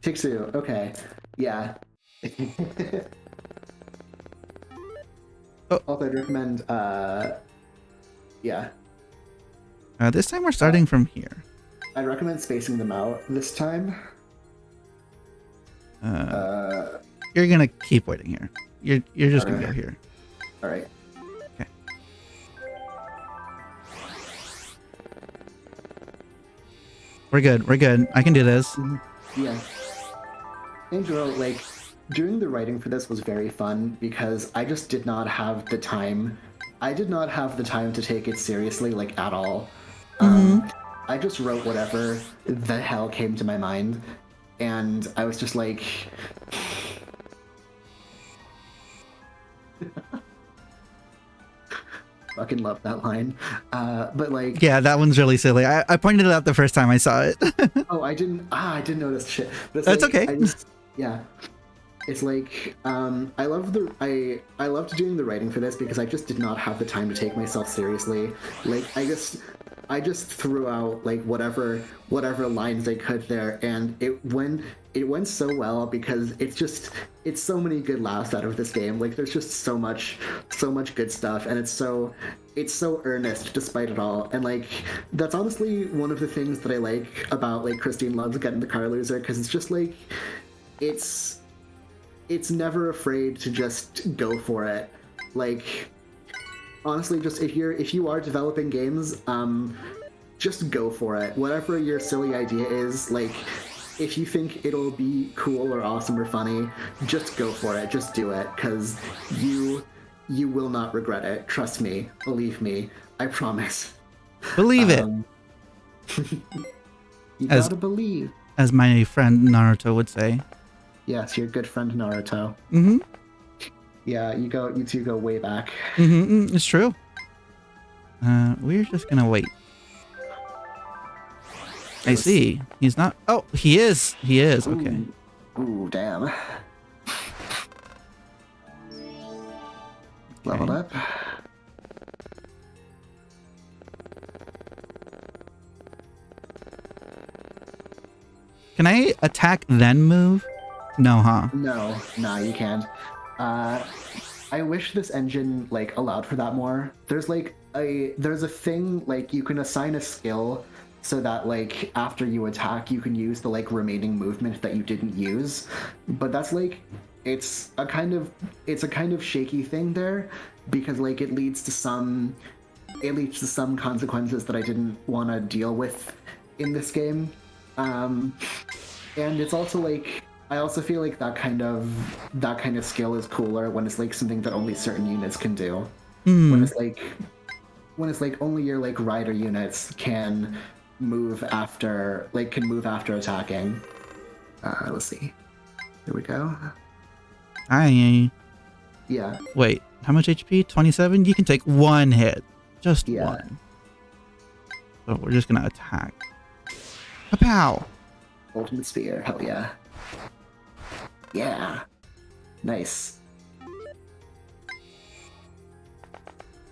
Take two. Okay. Yeah. Also, I'd recommend. Yeah. This time we're starting from here. I'd recommend spacing them out this time. You're gonna keep waiting here. You're just gonna go here. All right. Okay. We're good. I can do this. Yeah. Angelo, like, doing the writing for this was very fun because I just did not have the time. I did not have the time to take it seriously, like, at all. I just wrote whatever the hell came to my mind, and I was just like... Fucking love that line. But like... Yeah, that one's really silly. I pointed it out the first time I saw it. Oh, I didn't notice shit. But it's That's like, okay. Yeah. It's like, I loved doing the writing for this because I just did not have the time to take myself seriously. Like, I just threw out like whatever lines I could there, and it went so well because it's so many good laughs out of this game. Like there's just so much good stuff, and it's so earnest despite it all. And like that's honestly one of the things that I like about like Christine Love's Get in the Car Loser, because it's just like it's never afraid to just go for it. Like honestly, just if you are developing games, just go for it. Whatever your silly idea is, like if you think it'll be cool or awesome or funny, just go for it. Just do it, because you will not regret it. Trust me. Believe me. I promise. Believe it. You gotta believe. As my friend Naruto would say. Yes, your good friend Naruto. Mm-hmm. Yeah, you two go way back. Mm-hmm. It's true. We're just gonna wait. I see. He's not. Oh, he is. He is. Okay. Ooh, damn. Leveled up. Can I attack then move? No, huh? No, you can't. I wish this engine like allowed for that more. There's a thing like you can assign a skill so that like after you attack you can use the like remaining movement that you didn't use, but that's like it's a kind of shaky thing there, because like it leads to some consequences that I didn't want to deal with in this game, and it's also like I also feel like that kind of skill is cooler when it's like something that only certain units can do. When it's like only your like rider units can move after attacking. Let's see. Here we go. Yeah. Wait, how much HP? 27? You can take one hit. Just one. So we're just gonna attack. Pow! Ultimate Spear, hell yeah. Yeah. Nice.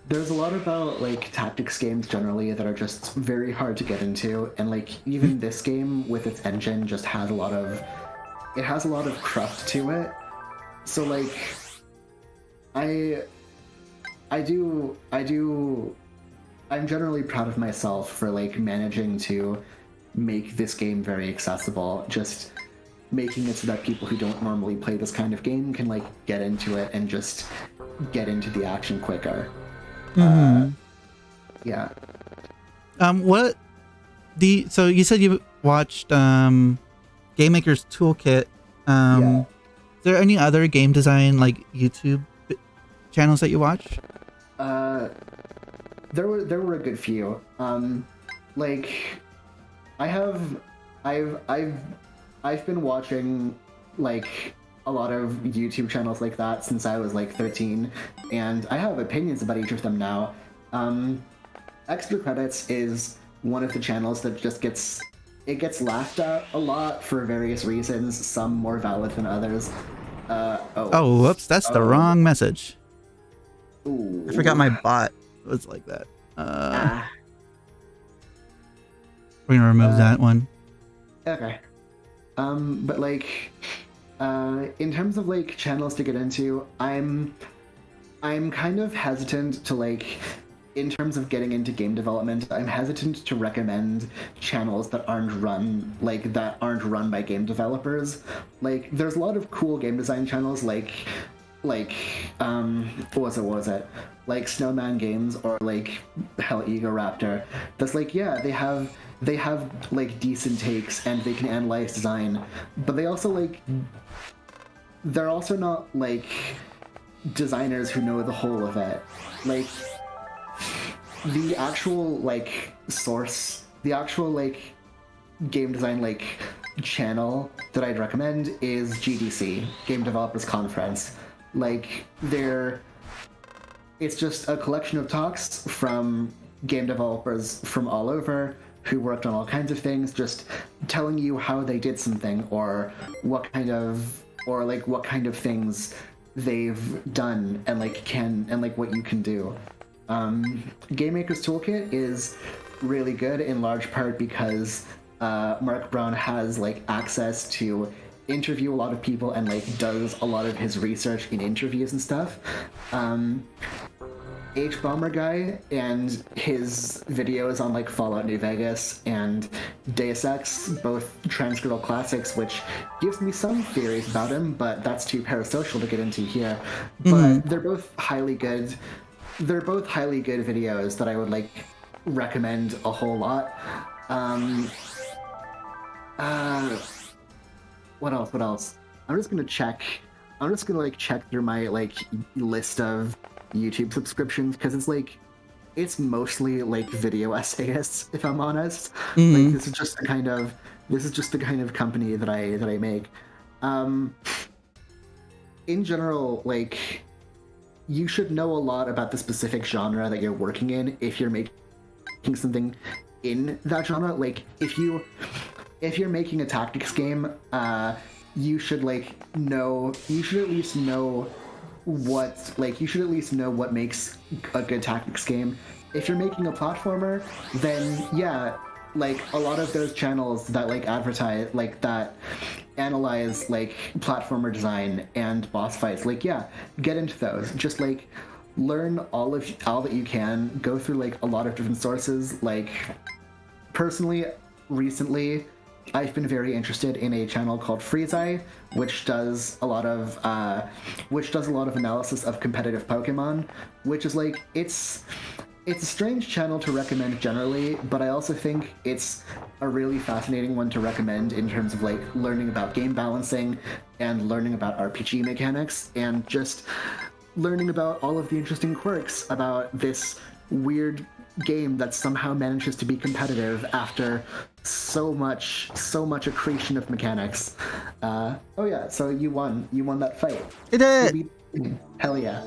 There's a lot about like tactics games generally that are just very hard to get into, and like even this game with its engine just has a lot of cruft to it. So like I'm generally proud of myself for like managing to make this game very accessible, just making it so that people who don't normally play this kind of game can like get into it and just get into the action quicker. Yeah. So you said you watched Game Maker's Toolkit. Yeah. Is there any other game design like YouTube channels that you watch? There were a good few. Like I've been watching like a lot of YouTube channels like that since I was like 13, and I have opinions about each of them now. Extra Credits is one of the channels that just gets laughed at a lot for various reasons, some more valid than others. Oh, whoops, that's the wrong message. Ooh. I forgot my bot was like that. We're gonna remove that one. Okay. But like, in terms of like channels to get into, I'm kind of hesitant to like, in terms of getting into game development, I'm hesitant to recommend channels that aren't run by game developers. Like, there's a lot of cool game design channels like what was it? Like Snowman Games or like Hell Ego Raptor. That's like, yeah, they have like decent takes and they can analyze design, but they're also not like designers who know the whole of it. Like the actual like source, the actual like game design like channel that I'd recommend is GDC, Game Developers Conference. Like it's just a collection of talks from game developers from all over who worked on all kinds of things, just telling you how they did something or what kind of things they've done and what you can do. Game Maker's Toolkit is really good in large part because Mark Brown has like access to interview a lot of people and like does a lot of his research in interviews and stuff. H Bomber Guy and his videos on like Fallout New Vegas and Deus Ex, both transcribal classics, which gives me some theories about him, but that's too parasocial to get into here. But they're both highly good. They're both highly good videos that I would like recommend a whole lot. what else? What else? I'm just gonna check. I'm just gonna like check through my like list of YouTube subscriptions because it's like it's mostly like video essayists, if I'm honest. Like Mm. this is just the kind of company that I make. Um, in general, like you should know a lot about the specific genre that you're working in if you're making something in that genre. Like if you're making a tactics game, you should like know. You should at least know what makes a good tactics game. If you're making a platformer, then yeah, like a lot of those channels that like advertise like that analyze like platformer design and boss fights, like yeah, get into those. Just like learn all that you can. Go through like a lot of different sources. Like personally, recently I've been very interested in a channel called Freezeye, which does a lot of analysis of competitive Pokemon, which is like it's a strange channel to recommend generally, but I also think it's a really fascinating one to recommend in terms of like learning about game balancing and learning about RPG mechanics and just learning about all of the interesting quirks about this weird game that somehow manages to be competitive after so much accretion of mechanics. Oh yeah, so you won that fight. It did. Hell yeah.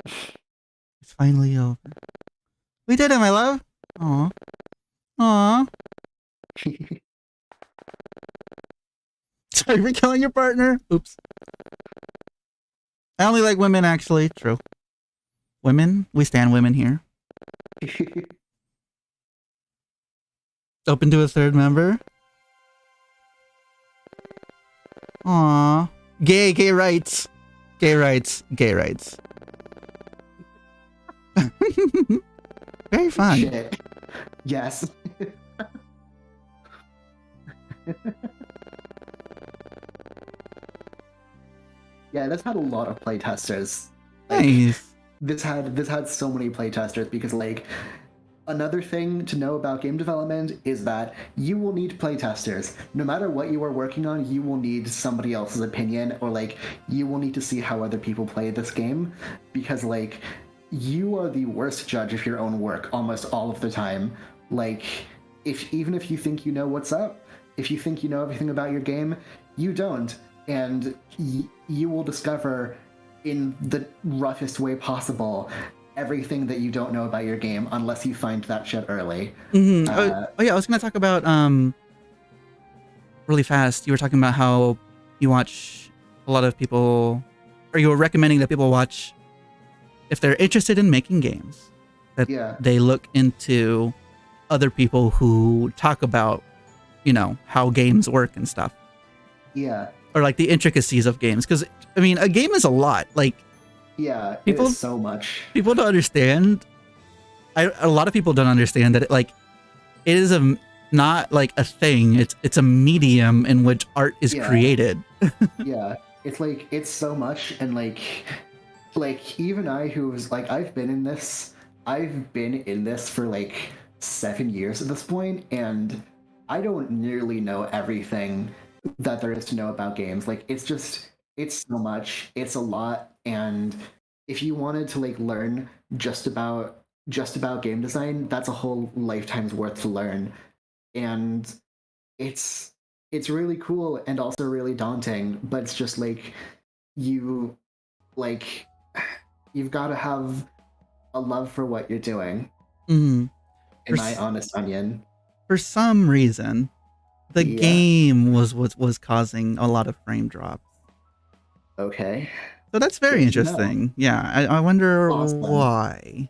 It's finally over. We did it, my love. Aw. Aw. Sorry for killing your partner. Oops. I only like women, actually. True. Women? We stand women here. Open to a third member? Aw. Gay rights. Gay rights. Gay rights. Very fun. Shit. Yes. Yeah, that's had a lot of playtesters. Like, Nice. this had so many playtesters because like another thing to know about game development is that you will need playtesters. No matter what you are working on, you will need somebody else's opinion, or like you will need to see how other people play this game, because like you are the worst judge of your own work almost all of the time. Like even if you think you know what's up, if you think you know everything about your game, you don't, and you will discover in the roughest way possible everything that you don't know about your game unless you find that shit early. Mm-hmm. Oh yeah, I was gonna talk about really fast. You were talking about how you watch a lot of people, or you were recommending that people watch if they're interested in making games, that they look into other people who talk about, you know, how games work and stuff. Yeah. Or like the intricacies of games, because I mean, a game is a lot. Like, yeah, people, it is so much. People don't understand. A lot of people don't understand that it is not like a thing. It's a medium in which art is created. Yeah, it's so much, and like even I, who was like, I've been in this for like 7 years at this point, and I don't nearly know everything that there is to know about games. Like it's so much, it's a lot, and if you wanted to like learn just about game design, that's a whole lifetime's worth to learn. And it's really cool and also really daunting, but it's just like you've got to have a love for what you're doing. Mm-hmm. In my honest opinion, for some reason the game was what was causing a lot of frame drops. Okay, so that's very interesting. Yeah, I wonder why.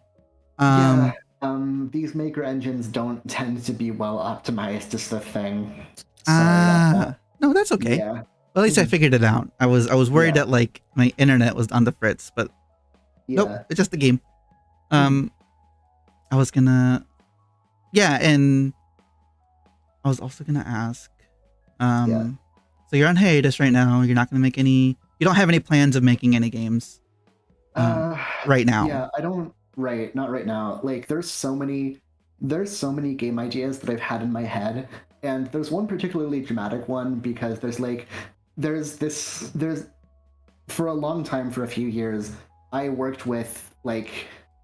These maker engines don't tend to be well optimized, is the thing. No, that's okay. Yeah. Well, at least I figured it out. I was worried that like my internet was on the fritz, but nope, it's just the game. I was gonna, and I was also gonna ask. So you're on hiatus right now. You're not gonna make any. You don't have any plans of making any games right now. Yeah, I don't. Right, not right now. Like there's so many game ideas that I've had in my head And there's one particularly dramatic one because there's for a long time, for a few years, I worked with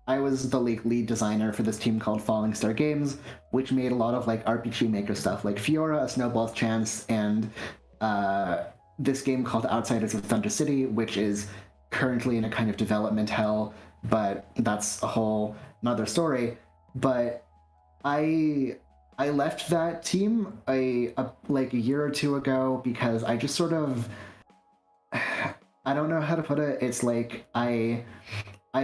I was the lead designer for this team called Falling Star Games, which made a lot of RPG Maker stuff like Fiora, A Snowball's Chance, and this game called Outsiders of Thunder City, which is currently in a kind of development hell, but that's a whole another story. But I left that team like a year or two ago because I just sort of I don't know how to put it. It's like I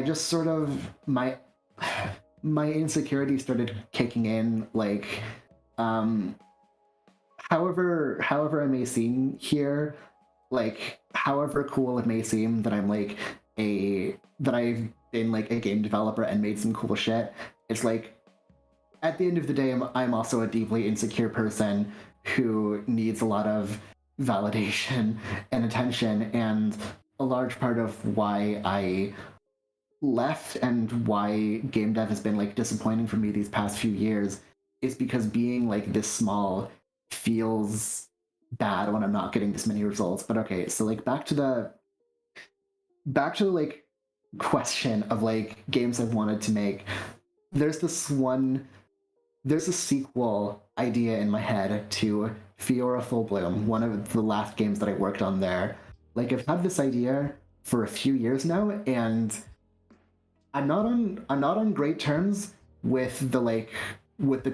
just sort of my insecurity started kicking in. Like, however it may seem here, like however cool it may seem that I'm like that I've been like a game developer and made some cool shit. It's like at the end of the day, I'm also a deeply insecure person who needs a lot of validation and attention, and a large part of why I left and why game dev has been like disappointing for me these past few years is because being like this small feels bad when I'm not getting this many results. But okay, so like back to the like question of like games I've wanted to make. There's a sequel idea in my head to Fiora Full Bloom, one of the last games that I worked on there. Like I've had this idea for a few years now, and I'm not on great terms with the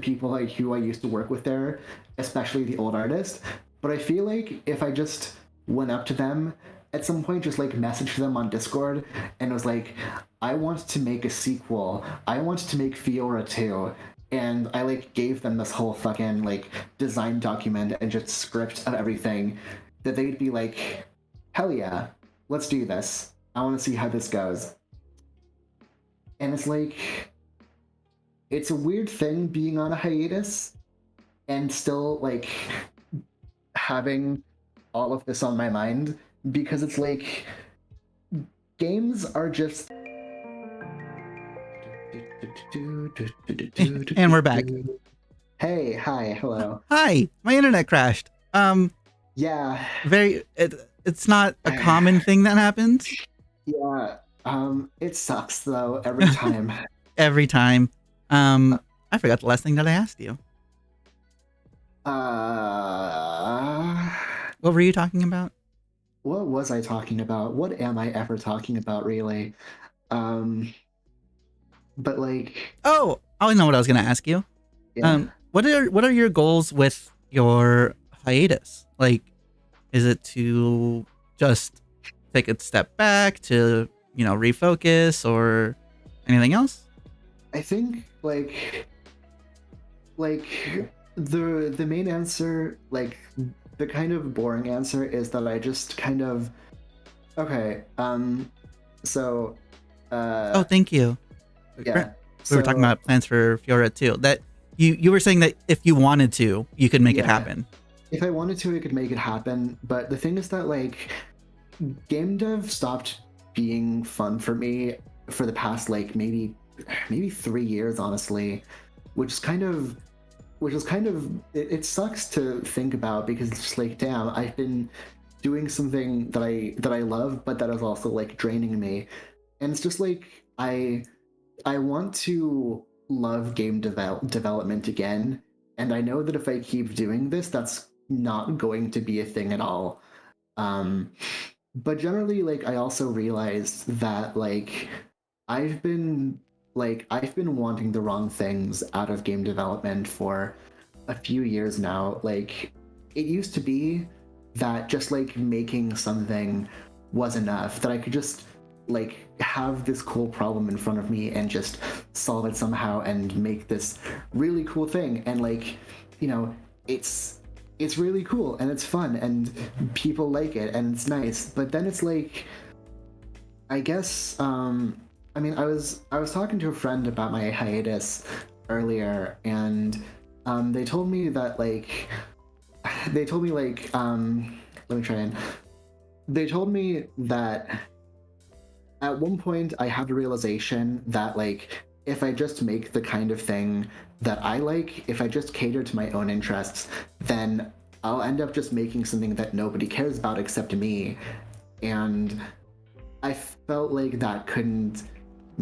people like who I used to work with there, especially the old artist. But I feel like if I just went up to them at some point, just like messaged them on Discord and was like, I want to make a sequel. I want to make Fiora 2. And I like gave them this whole fucking like design document and just script of everything, that they'd be like, hell yeah, let's do this. I want to see how this goes. And it's like, it's a weird thing being on a hiatus and still like having all of this on my mind, because it's like games are just And we're back. Hey, hi, hello. Hi, my internet crashed. Yeah. It's not a common thing that happens. Yeah. It sucks though every time. Every time. I forgot the last thing that I asked you. What were you talking about? What was I talking about? What am I ever talking about, really? But like, I know what I was gonna ask you. yeah. What are your goals with your hiatus? Like, is it to just take a step back, to refocus, or anything else? I think like the main answer, like the kind of boring answer, is that I just kind of so thank you. yeah. We were talking about plans for Fiora too. That you were saying that if you wanted to, you could make it Yeah. happen. If I wanted to, I could make it happen. But the thing is that like game dev stopped being fun for me for the past like maybe 3 years, honestly, which is kind of it sucks to think about, because it's just like, damn, I've been doing something that I love, but that is also like draining me. And it's just like I want to love game development again, and I know that if I keep doing this, that's not going to be a thing at all. But generally, like, I also realized that like I've been wanting the wrong things out of game development for a few years now. Like, it used to be that just like making something was enough, that I could just like have this cool problem in front of me and just solve it somehow and make this really cool thing. And like, it's really cool and it's fun and people like it and it's nice. But then it's like, I guess, I mean, I was talking to a friend about my hiatus earlier, and they told me that like, they told me that at one point I had a realization that like if I just make the kind of thing that I like, if I just cater to my own interests, then I'll end up just making something that nobody cares about except me. And I felt like that couldn't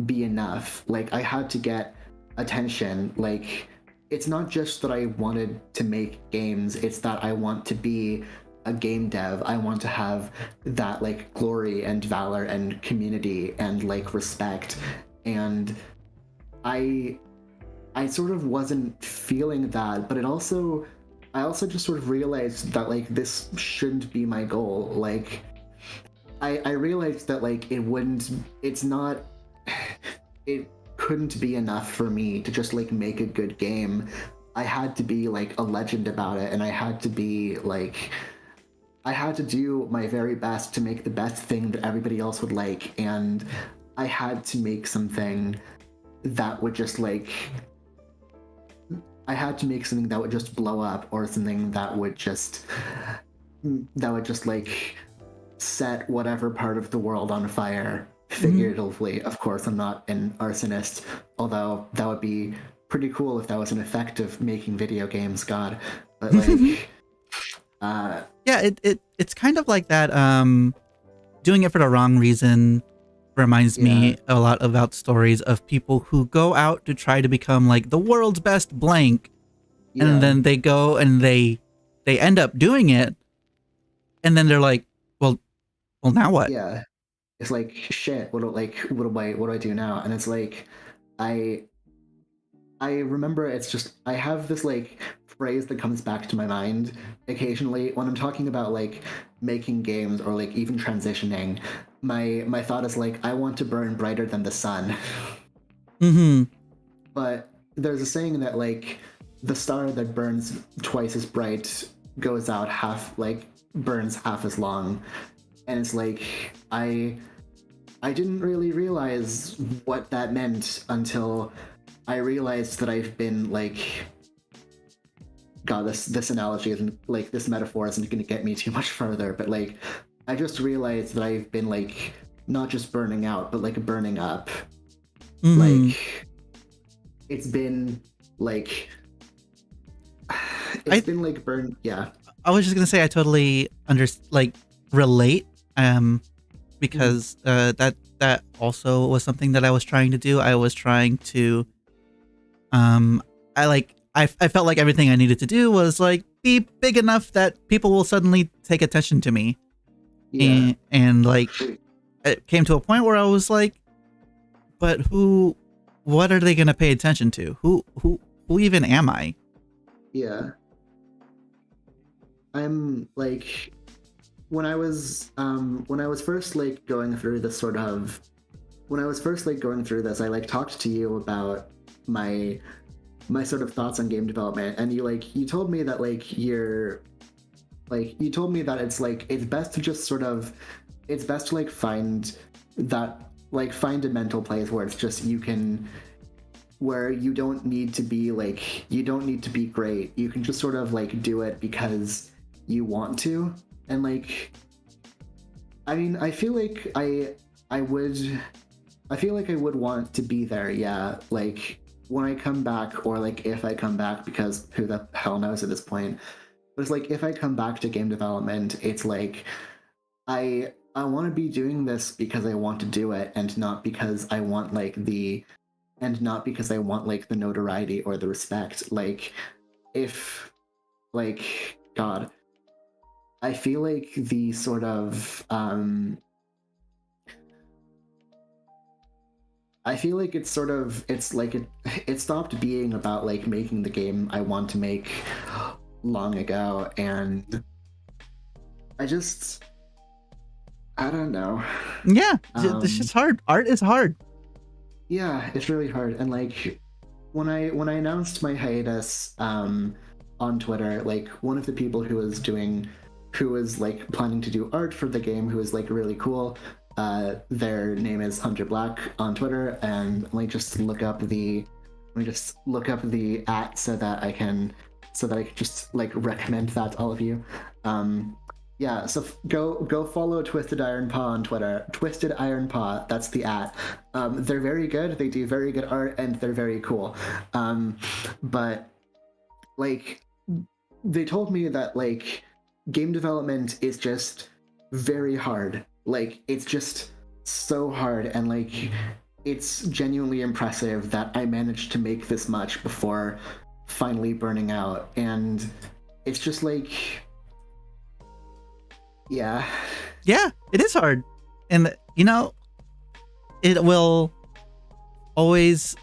be enough. Like, I had to get attention. Like, it's not just that I wanted to make games, it's that I want to be a game dev. I want to have that like glory and valor and community and like respect. And I sort of wasn't feeling that, but I also just sort of realized that like this shouldn't be my goal. Like I realized that like it couldn't be enough for me to just like make a good game. I had to be like a legend about it, and I had to be like, I had to do my very best to make the best thing that everybody else would like, and I had to make something that would just like, I had to make something that would just blow up, or something that would just like set whatever part of the world on fire, figuratively. Of course, I'm not an arsonist, although that would be pretty cool if that was an effect of making video games, God. But like, yeah, it's kind of like that. Doing it for the wrong reason reminds me a lot about stories of people who go out to try to become like the world's best blank, and then they go and they end up doing it, and then they're like, well now what? Yeah, it's like, shit, what do I do now? And it's like, I remember, it's just, I have this like phrase that comes back to my mind occasionally when I'm talking about like making games or like even transitioning. My thought is like, I want to burn brighter than the sun. But there's a saying that like the star that burns twice as bright goes out burns half as long. And it's like, I didn't really realize what that meant until I realized that I've been like, God, this analogy isn't, like, this metaphor isn't going to get me too much further, but like, I just realized that I've been like, not just burning out, but like burning up. Like, it's been like, been like burn. Yeah. I was just gonna say I totally relate, because that also was something that I was trying to do. I was trying to, I felt like everything I needed to do was like be big enough that people will suddenly take attention to me. Yeah. And like, it came to a point where I was like, but what are they going to pay attention to? Who even am I? Yeah. I'm like, when I was first like going through this, I like talked to you about my sort of thoughts on game development, and you told me that it's best to just sort of, it's best to like find a mental place where it's just where you don't need to be great. You can just sort of like do it because you want to. And like, I mean, I feel like I would want to be there. Yeah. Like, when I come back, or like if I come back, because who the hell knows at this point. But it's like, if I come back to game development, it's like, I want to be doing this because I want to do it, and not because I want the notoriety or the respect. Like, if, like, God, I feel like the sort of, I feel like it stopped being about like making the game I want to make long ago, and I don't know. Yeah, it's just hard. Art is hard. Yeah, it's really hard. And like, when I announced my hiatus on Twitter, like, one of the people who was like planning to do art for the game, who was like really cool, their name is Hunter Black on Twitter, and let me just look up the @ so that I can just like recommend that to all of you. Yeah, so go follow Twisted Iron Paw on Twitter. Twisted Iron Paw, that's the @. They're very good. They do very good art, and they're very cool. But like, they told me that like game development is just very hard. Like, it's just so hard, and like it's genuinely impressive that I managed to make this much before finally burning out. And it's just like, yeah, it is hard, and you know, it will always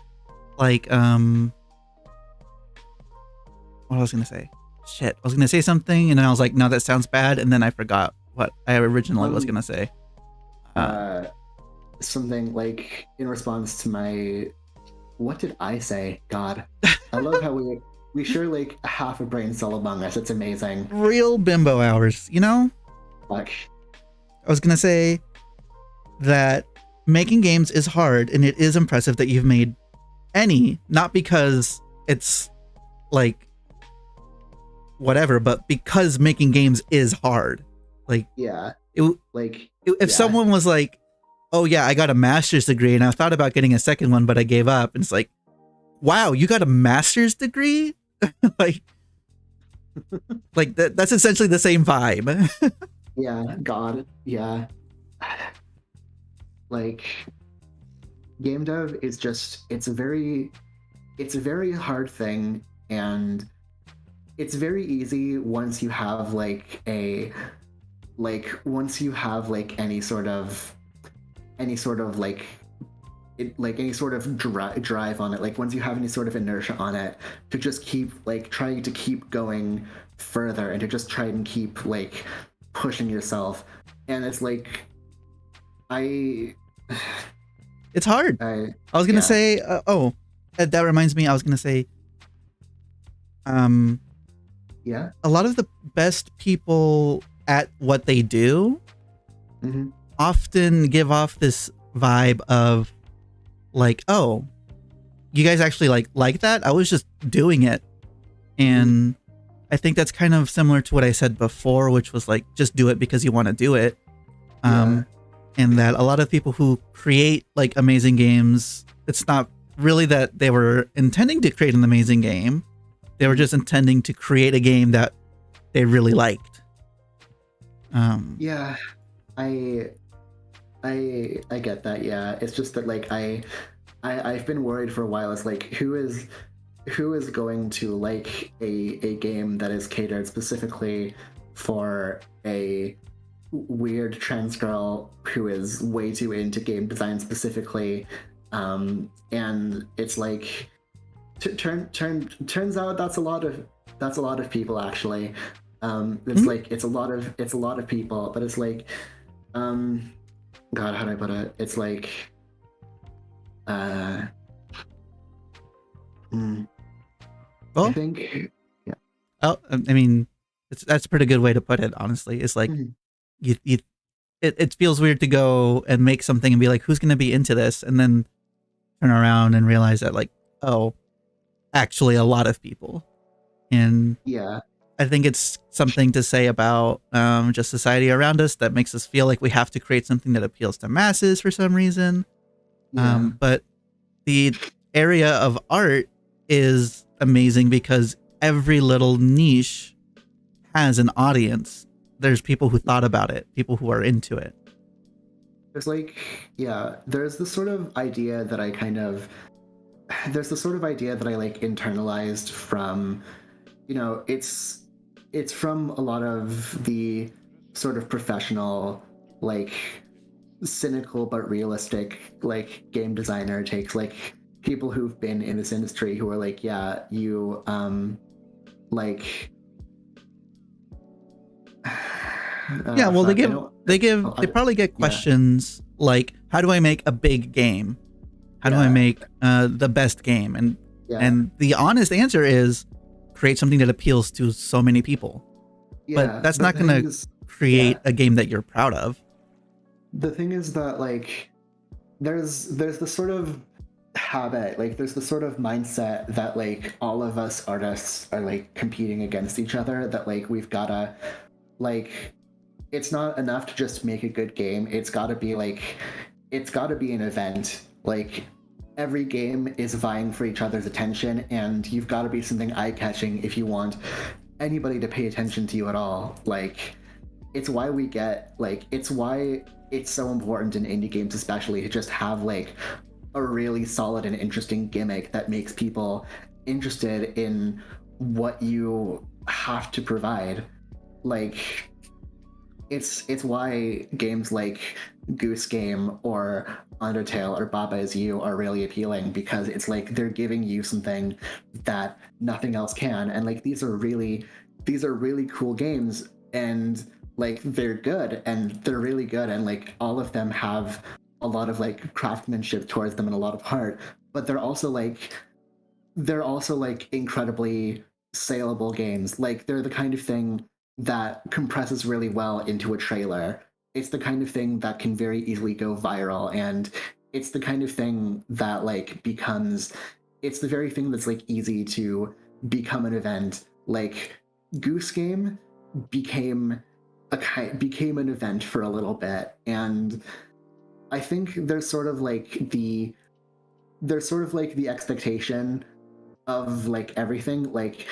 like what I was gonna say. Shit, I was gonna say something, and then I was like, no, that sounds bad, and then I forgot what I originally was gonna say. Something like in response to my, what did I say? God, I love how we share like half a brain cell among us. It's amazing. Real bimbo hours, you know? Like, I was gonna say that making games is hard, and it is impressive that you've made any, not because it's like whatever, but because making games is hard. Like, yeah, if someone was like, oh yeah, I got a master's degree and I thought about getting a second one, but I gave up, and it's like, wow, you got a master's degree? like that's essentially the same vibe. yeah, God, yeah. Like, game dev is just, it's a very hard thing, and it's very easy once you have like any sort of like any sort of drive on it, like once you have any sort of inertia on it, to just keep like trying to keep going further, and to just try and keep like pushing yourself. And it's like, it's hard. I was gonna say, that reminds me, I was gonna say, yeah, a lot of the best people at what they do often give off this vibe of like, oh, you guys actually like that? I was just doing it. And I think that's kind of similar to what I said before, which was like, just do it because you want to do it. And that a lot of people who create like amazing games, it's not really that they were intending to create an amazing game. They were just intending to create a game that they really liked. Yeah, I get that. Yeah, it's just that like I've been worried for a while. It's like, who is going to like a game that is catered specifically for a weird trans girl who is way too into game design specifically, and it's like, turns out that's a lot of people actually. It's like it's a lot of people, but it's like, God, how do I put it? It's like, well, I think, yeah. Oh, I mean, that's a pretty good way to put it. Honestly, it's like it feels weird to go and make something and be like, who's going to be into this, and then turn around and realize that like, oh, actually, a lot of people. And yeah, I think it's something to say about just society around us that makes us feel like we have to create something that appeals to masses for some reason. yeah. But the area of art is amazing because every little niche has an audience. There's people who thought about it, people who are into it. There's like, yeah, there's the sort of idea that I like internalized from, you know, it's from a lot of the sort of professional, like cynical but realistic like game designer takes, like people who've been in this industry who are like, yeah, you like yeah, well, they probably get questions like, how do I make a big game? How do I make the best game? And the honest answer is create something that appeals to so many people. But that's not going to create a game that you're proud of. The thing is that like there's the sort of habit, like there's the sort of mindset that like all of us artists are like competing against each other, that like we've gotta like it's not enough to just make a good game. It's got to be like, it's got to be an event. Like, every game is vying for each other's attention, and you've got to be something eye-catching if you want anybody to pay attention to you at all. Like, it's why we get, like, it's why it's so important in indie games especially to just have like a really solid and interesting gimmick that makes people interested in what you have to provide. Like, it's why games like Goose Game or Undertale or Baba Is You are really appealing, because it's like they're giving you something that nothing else can. And like these are really cool games, and like they're good, and they're really good, and like all of them have a lot of like craftsmanship towards them and a lot of heart, but they're also like incredibly saleable games. Like, they're the kind of thing that compresses really well into a trailer. It's the kind of thing that can very easily go viral, and it's the kind of thing that like becomes, it's the very thing that's like easy to become an event. Like, Goose Game became an event for a little bit, and I think there's sort of like the expectation of like everything. Like,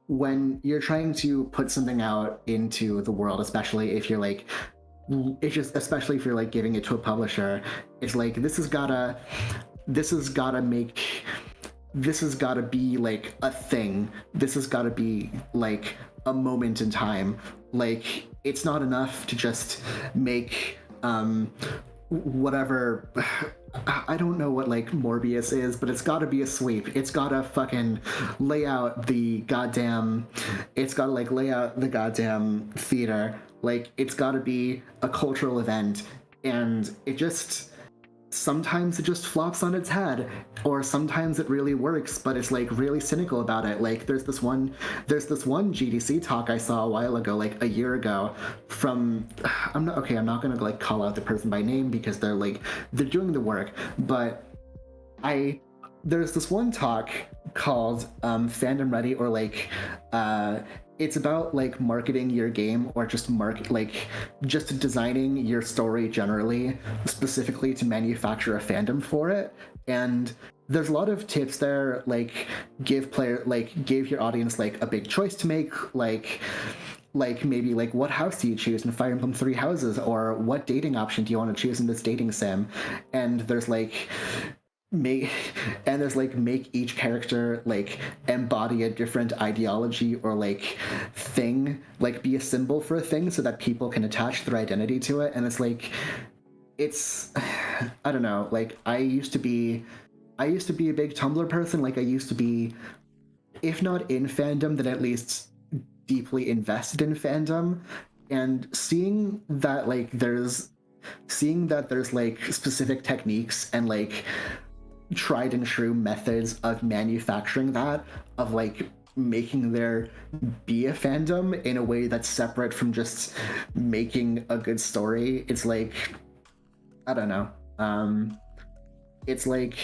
when you're trying to put something out into the world, especially if you're like, especially if you're like giving it to a publisher, it's like this has gotta be like a thing. This has gotta be like a moment in time. Like, it's not enough to just make whatever. I don't know what like Morbius is, but it's got to be a sweep. It's got to fucking lay out the goddamn theater. Like, it's got to be a cultural event, and sometimes it just flops on its head, or sometimes it really works, but it's like really cynical about it. Like, there's this one GDC talk I saw a while ago, like a year ago, from I'm not gonna like call out the person by name because they're doing the work, but there's this one talk called Fandom Ready, or like it's about like marketing your game, or just just designing your story generally, specifically to manufacture a fandom for it. And there's a lot of tips there, like give your audience like a big choice to make, like maybe like what house do you choose in Fire Emblem Three Houses, or what dating option do you want to choose in this dating sim. And there's like make each character like embody a different ideology or like thing, like be a symbol for a thing, so that people can attach their identity to it. And it's like, it's I don't know, like I used to be a big Tumblr person. Like, I used to be, if not in fandom, then at least deeply invested in fandom. And seeing that there's like specific techniques and like tried and true methods of manufacturing that, of like making there be a fandom in a way that's separate from just making a good story. It's like, I don't know. It's like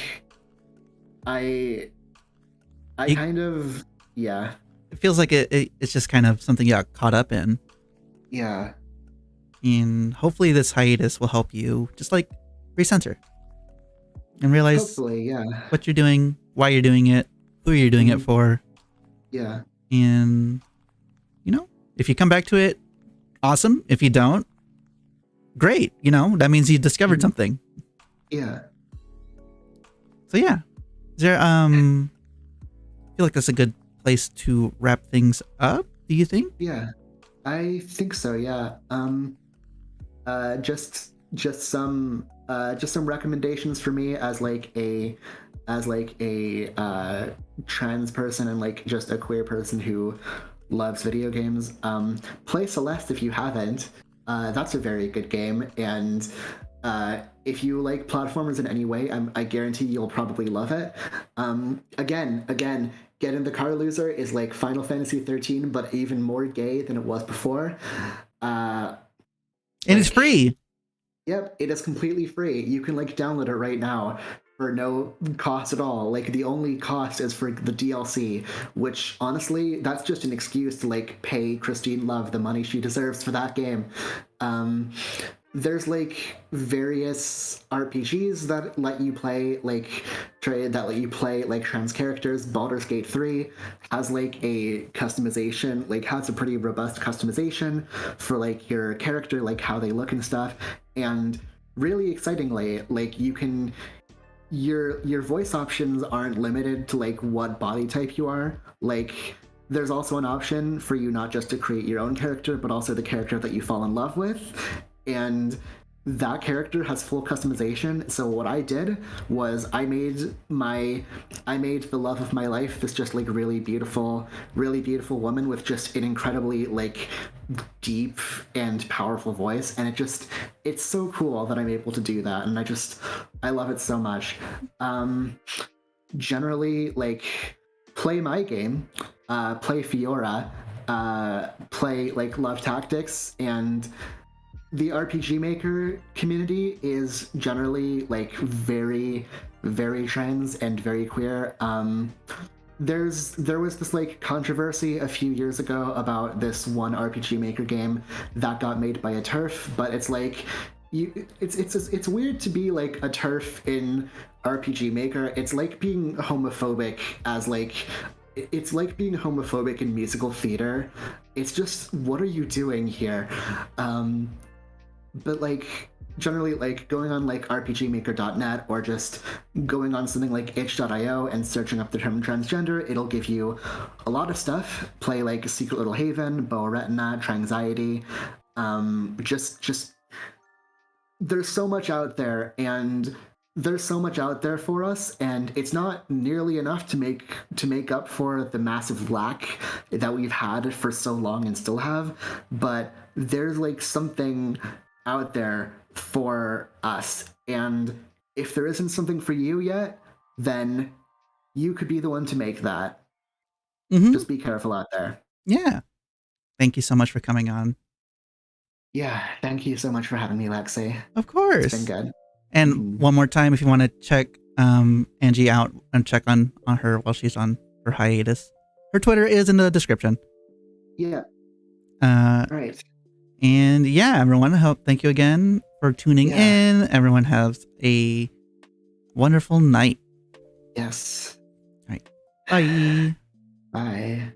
I kind of, yeah. It feels like it's just kind of something you got caught up in. Yeah. And hopefully this hiatus will help you just like recenter and realize hopefully, yeah, what you're doing, why you're doing it, who you're doing it for. Yeah. And, if you come back to it, awesome. If you don't, great. That means you discovered something. Yeah. So yeah. Is there, I feel like that's a good place to wrap things up. Do you think? Yeah, I think so. Yeah. Just some recommendations for me as like a trans person and like just a queer person who loves video games. Play Celeste if you haven't. That's a very good game, and if you like platformers in any way, I guarantee you'll probably love it. Again, Get in the Car Loser is like Final Fantasy 13, but even more gay than it was before. And it's free. Yep, it is completely free. You can like download it right now for no cost at all. Like the only cost is for the DLC, which honestly, that's just an excuse to like pay Christine Love the money she deserves for that game. There's like various RPGs that let you play like trans characters. Baldur's Gate 3 has like a customization, like has a pretty robust customization for like your character, like how they look and stuff. And really excitingly, like you can your voice options aren't limited to like what body type you are. Like there's also an option for you not just to create your own character, but also the character that you fall in love with. And that character has full customization. So what I did was I made the love of my life this just like really beautiful woman with just an incredibly like deep and powerful voice, and it's so cool that I'm able to do that, and I love it so much. Generally, like, play my game, play Fiora, play like Love Tactics, and the RPG Maker community is generally like very, very trans and very queer. There was this like controversy a few years ago about this one RPG Maker game that got made by a TERF, but it's like it's weird to be like a TERF in RPG Maker. It's like being homophobic as like it's like being homophobic in musical theater. It's just, what are you doing here? But like generally, like going on like rpgmaker.net or just going on something like itch.io and searching up the term transgender, it'll give you a lot of stuff. Play like Secret Little Haven, Boa Retina, Tranxiety. Just there's so much out there, and there's so much out there for us, and it's not nearly enough to make up for the massive lack that we've had for so long and still have. But there's like something out there for us, and if there isn't something for you yet, then you could be the one to make that. Just be careful out there. Yeah, thank you so much for coming on. Yeah, thank you so much for having me, Lexi. Of course, it's been good. And one more time, if you want to check Angie out and check on her while she's on her hiatus, her Twitter is in the description. Yeah. Right. And yeah, everyone, thank you again for tuning in. Everyone has a wonderful night. Yes. All right. Bye. Bye.